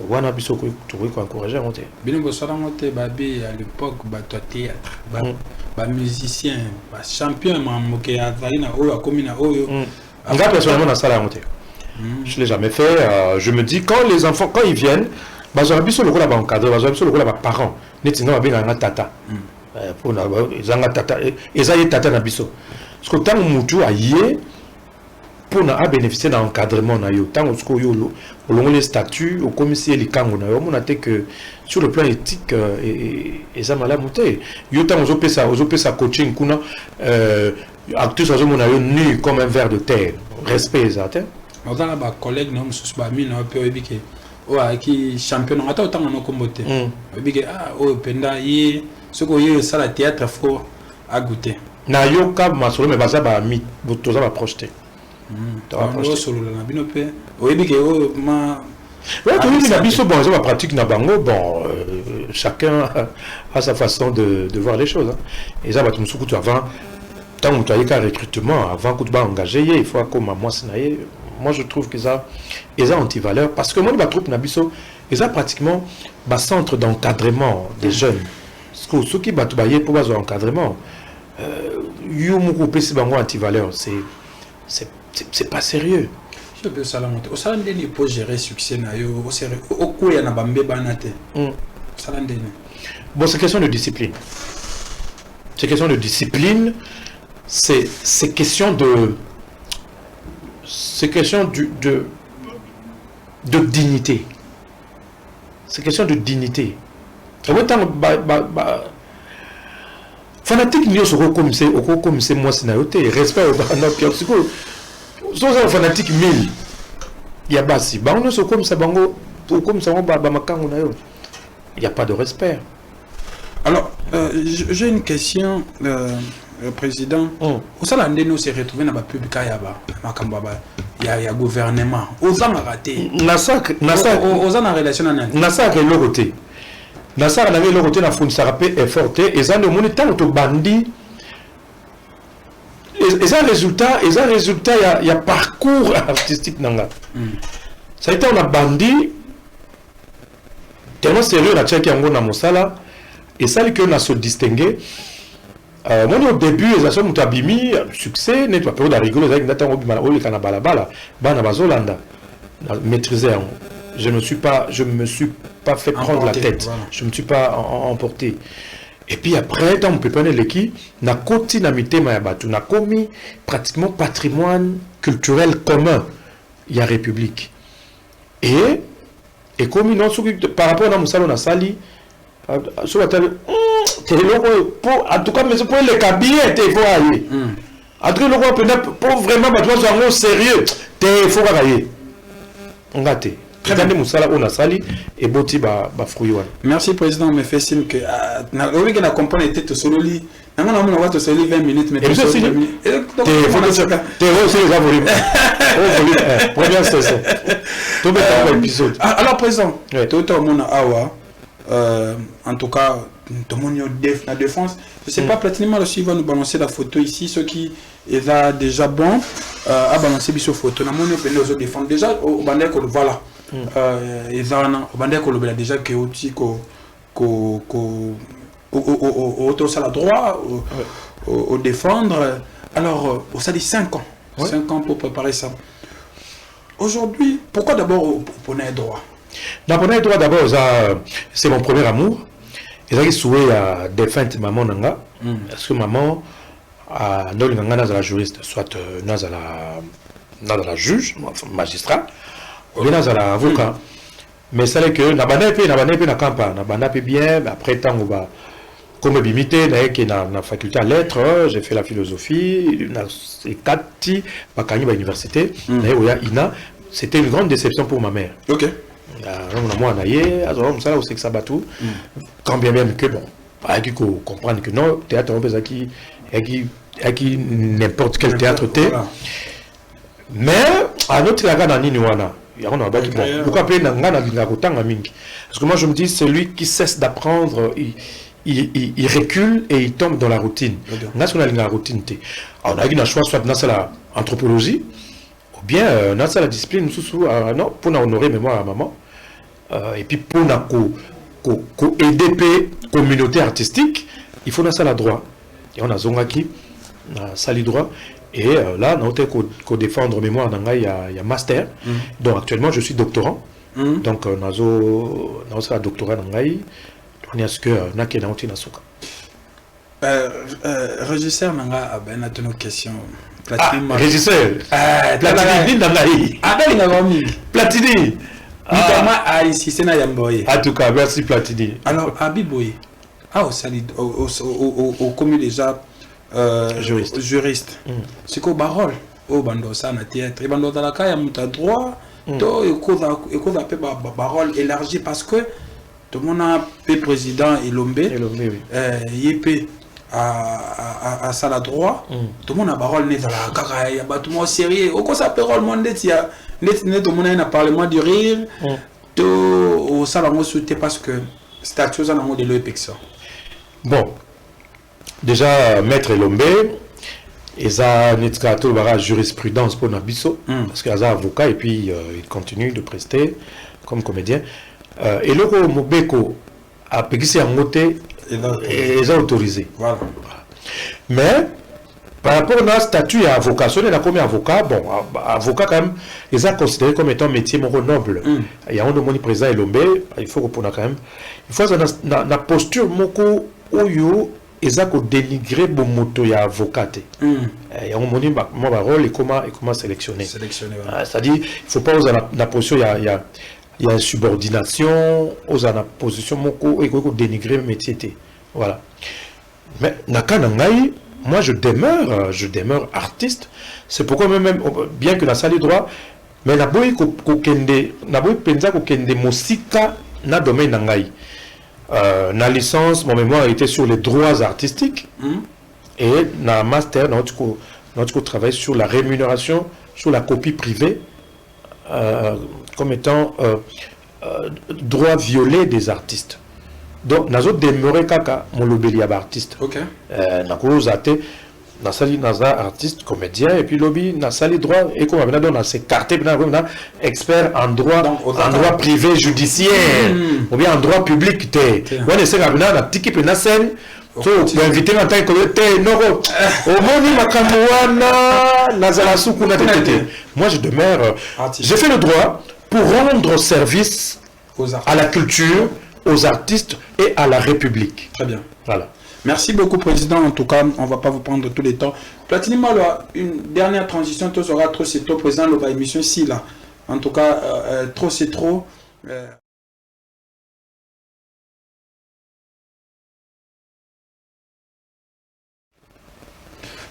wana biso ko trouver ko encourager monter bino bo sala monter babé à l'époque ba théâtre ba musicien ba champion ma moke ya valina oyo akomina oyo nga personnellement na sala monter je l'ai jamais fait je me dis quand les enfants quand ils viennent bazo biso le ko la ba encadrer bazo biso le ko la ba parents netinga ba benga tata pour na zanga tata ezaye tata na biso parce que tant mutu aye pour na bénéficier d'un encadrement na yo tant que yo longo les statuts au commissaire likango na yo monate que sur le plan éthique et ça mala monter yo tant ozo pesa coaching kuna acteur ozo mona yo nu comme un ver de terre respect ça hein on a ba collègue non sous ba mi na pe obike o aki champion ata autant na kombote obike o penda yi ce que yo ça la théâtre faut à goûter na yo ka masolo me baza ba mi botoza ba projeter solo na bino pe obike o ma ouais tout na biso bon ça va pratique na bango bon chacun a sa façon de voir les choses et ça va tout musuku avant tant que tu as un recrutement avant que tu vas engager il faut comme moi moi je trouve que ça est anti-valeur parce que moi je trouve nabiso ils ont pratiquement un centre d'encadrement des jeunes ce qui va travailler pour un encadrement yo moko pesi bango anti-valeur c'est pas sérieux je peux ça la monter au salon de pour gérer succès na yo au sérieux au ko ya na bambe banate salon de bon c'est question de discipline c'est question de dignité. C'est question de dignité. Fanatique ni au comme c'est moi c'est respect au fanatique 1000. Il y a basi. Ba on se comme ça bango comme ça ba makango na yo. Il y a pas de respect. Alors j'ai une question président, au salon de nous s'est retrouvé dans la public il y a gouvernement aux ans raté aux ans en relation Nassar est l'oroté Nassar avait l'oroté na fond sarapé est forte et ça le monde tant to bandi Et un résultat, il y a parcours artistique nanga. Ça a été on a bandit tellement sérieux la tchèque en na mosala et ça que on a se distinguer. Moi au début les sont mutabimi succès net pas période rigoler avec data obimala o le kana balabala bana bazolanda maîtriser. Je me suis pas fait prendre la tête. Voilà. Je me suis pas emporté. Et puis après, dans mon pépin l'équipe, na koti na mitema ya batu, na commis pratiquement patrimoine culturel commun, il y a République. Et comme non, par rapport à mon salon à Sali, sur la table, en tout cas, mais pour les cabinets, il faut aller. En tout cas, pour vraiment battre un sérieux, il faut aller. On gâte. Merci président, me fait signe que na comprendre était tout solo li. Na mona wa to solo 20 minutes mais aussi les première session. Tout épisode. Alors président, tout mona awa en tout cas tout le monde la défense. Je sais pas Platini aussi va nous balancer la photo ici ceux qui est déjà bon à balancer biso photo. Na mona peut nous défendre déjà au bandé que voilà. Ezana obandé ko lobela déjà que outil ko au droit au défendre alors ça dit 5 ans 5 ans pour préparer ça aujourd'hui pourquoi d'abord au poney droit d'abord c'est mon premier amour et ça qui souhait à défunte maman nanga parce que maman a nolinganga na la juriste soit na la juge magistrat on a la avocat mais c'est que na bana na campagne na bana bien après temps on va comme bimité na faculté à lettres j'ai fait la philosophie na ekati bakani ba université na oya ina c'était une grande déception pour ma mère. OK on a moi naie alors ça aussi que ça batou quand bien même que bon à qui comprendre que non théâtre on peut qui n'importe quel théâtre t'es mais à notre la gana nini wana parce que moi je me dis celui qui cesse d'apprendre il recule et il tombe dans la routine. On a routine on a une choix soit dans la anthropologie ou bien dans la discipline non pour honorer mémoire à maman et puis pour aider communauté artistique il faut dans ça la droit et on a zongaki na sali droit. Et là, on a défendre mémoire dans il y a master. Donc actuellement, je suis doctorant. Donc on a un doctorat dans il y a ce que Nake Naouti Nasuka. Régisseur Nanga a bien une question. Régisseur. Platini Nangaï. Platini. Ici c'est Nayamboye. En tout cas, merci Platini. Alors Abiboye. Au commun déjà. Juriste. C'est qu'au barol, au bando ça na théâtre, bando dans la caille à droit, to écoute un peu barol élargi parce que tout le monde a fait président Elombé, yépé à ça la droit, tout le monde a barol né dans la caille, y a tout le monde sérieux, au quoi ça parole monde il y a net tout le monde a parlement du rire, to au salon sauté parce que c'est quelque chose à de l'EPEX. Bon. Déjà, Maître Elombé, ils ont une jurisprudence pour Nabiso, parce qu'ils sont avocats et puis ils continuent de prester comme comédien. Et le Mobeko a payé un moté et ils ont autorisé. Voilà. Mais par rapport à un statut à avocat, si on a comme avocat, bon, avocat quand même, ils ont considéré comme étant un métier noble. Il y a un de mon président Elombé, il faut qu'on a quand même, il faut la posture moko oyo. Ils ont dénigré mon moto et avocat. Et on m'a dit mon rôle et comment sélectionner. C'est-à-dire il faut pas oser la position il y a une subordination oser la position moko et dénigrer le métier. Voilà. Mais nakanangai moi je demeure artiste. C'est pourquoi même bien que la salle du droit mais na boy ko kende na boy penza ko kende musika na domaine nangai. La licence, mon mémoire était sur les droits artistiques et dans master, notre travail sur la rémunération, sur la copie privée comme étant droit violé des artistes. Donc, nous avons demeuré kaka mon lobélia artiste. Ok. Nasali Naza, artiste, comédien, et puis lobby, Nasali droit, et comme on a ces cartes, expert en droit, privé judiciaire, ou bien en droit public. On essaie de faire un petit peu de scène. So, pour inviter en tant que Noro, moi je demeure, j'ai fait le droit pour rendre service à la culture, aux artistes et à la République. Très bien. Voilà. Merci beaucoup, Président. En tout cas, on ne va pas vous prendre tout le temps. Platini, une dernière transition, tout sera trop, c'est trop, Président, l'émission ici, là. En tout cas, trop, c'est trop.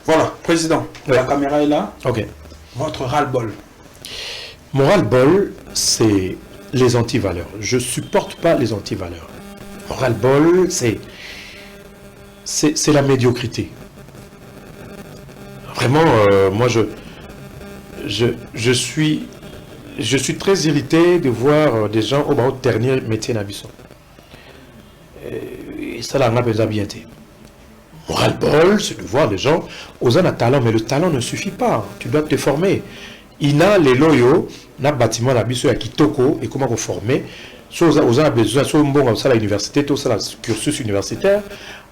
Voilà, Président, la caméra est là. Ok. Votre ras-le-bol. Mon ras-le-bol, c'est les antivaleurs. Je ne supporte pas les antivaleurs. Mon ras-le-bol, c'est la médiocrité. Vraiment, moi, je suis très irrité de voir des gens au bas de dernier métier d'Abisson. Et ça, là, on a besoin de bien été. Moral-bol, c'est de voir des gens aux un talent, mais le talent ne suffit pas. Tu dois te former. Il a les loyaux, n'a bâtiment la biso à Kitoko et comment vous former. Soit aux un besoin, soit bon ça l'université, tout ça le cursus universitaire.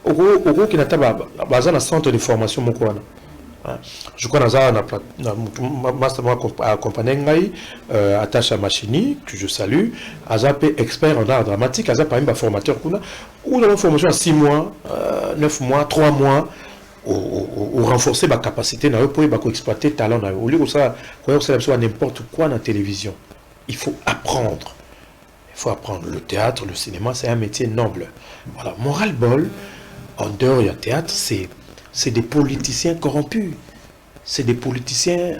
Au gros qui n'a pas un centre de formation mon quoi. Je crois que accompagné attache à Machini, que je salue, Azap expert en art dramatique, Azap par exemple formateur ou dans une formation à 6 mois, 9 mois, 3 mois, ou renforcer ma capacité pour exploiter talent. Au lieu de ça, n'importe quoi dans la télévision, il faut apprendre. Il faut apprendre. Le théâtre, le cinéma, c'est un métier noble. Voilà, moral-bol, en dehors du théâtre, c'est des politiciens corrompus. C'est des politiciens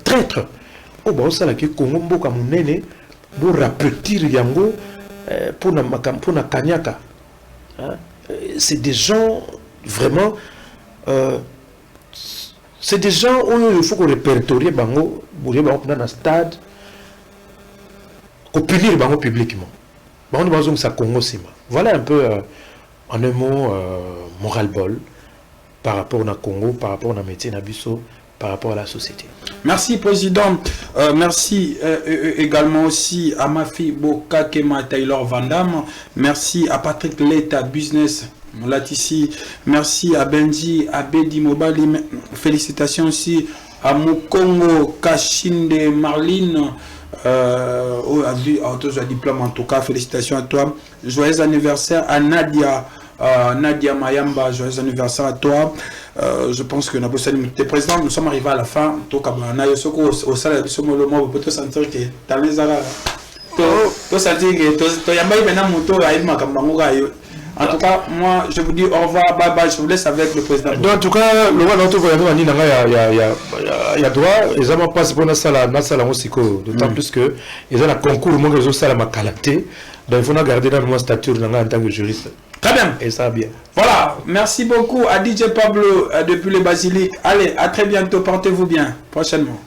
traîtres. Oh, bah, ça, là, que Congo, Mboka, Mounene, pour rapetir Yango, pour na Kanyaka. C'est des gens, vraiment, c'est des gens où il faut qu'on répertorie Bango, pour aller dans un stade, qu'on punir Bango publiquement. Bango, nous ça Congo, voilà un peu, en un mot, moral-bol. Par rapport au Congo, par rapport au métier Nabusso, par rapport à la société. Merci, Président. Merci également aussi à ma fille Bokakema Taylor Vandam. Merci à Patrick Leta Business Latissi. Merci à Benji Abedi Mobali. Félicitations aussi à Mukongo Kashinde Marline. Au diplôme en tout cas, félicitations à toi. Joyeux anniversaire à Nadia. Nadia Mayamba, joyeux anniversaire à toi. Je pense que tes président, nous sommes arrivés à la fin. En tout cas, moi, je vous dis au revoir, bye bye, je vous laisse avec le président. Donc, en tout cas, le roi il y a droit, ils ont pas pour d'autant plus que ils ont un concours, moi, ils ont ça ma qualité. Donc, il faut garder dans mon statut en tant que juriste. Très bien. Et ça bien. Voilà, merci beaucoup à DJ Pablo depuis le Basilique. Allez, à très bientôt, portez-vous bien, prochainement.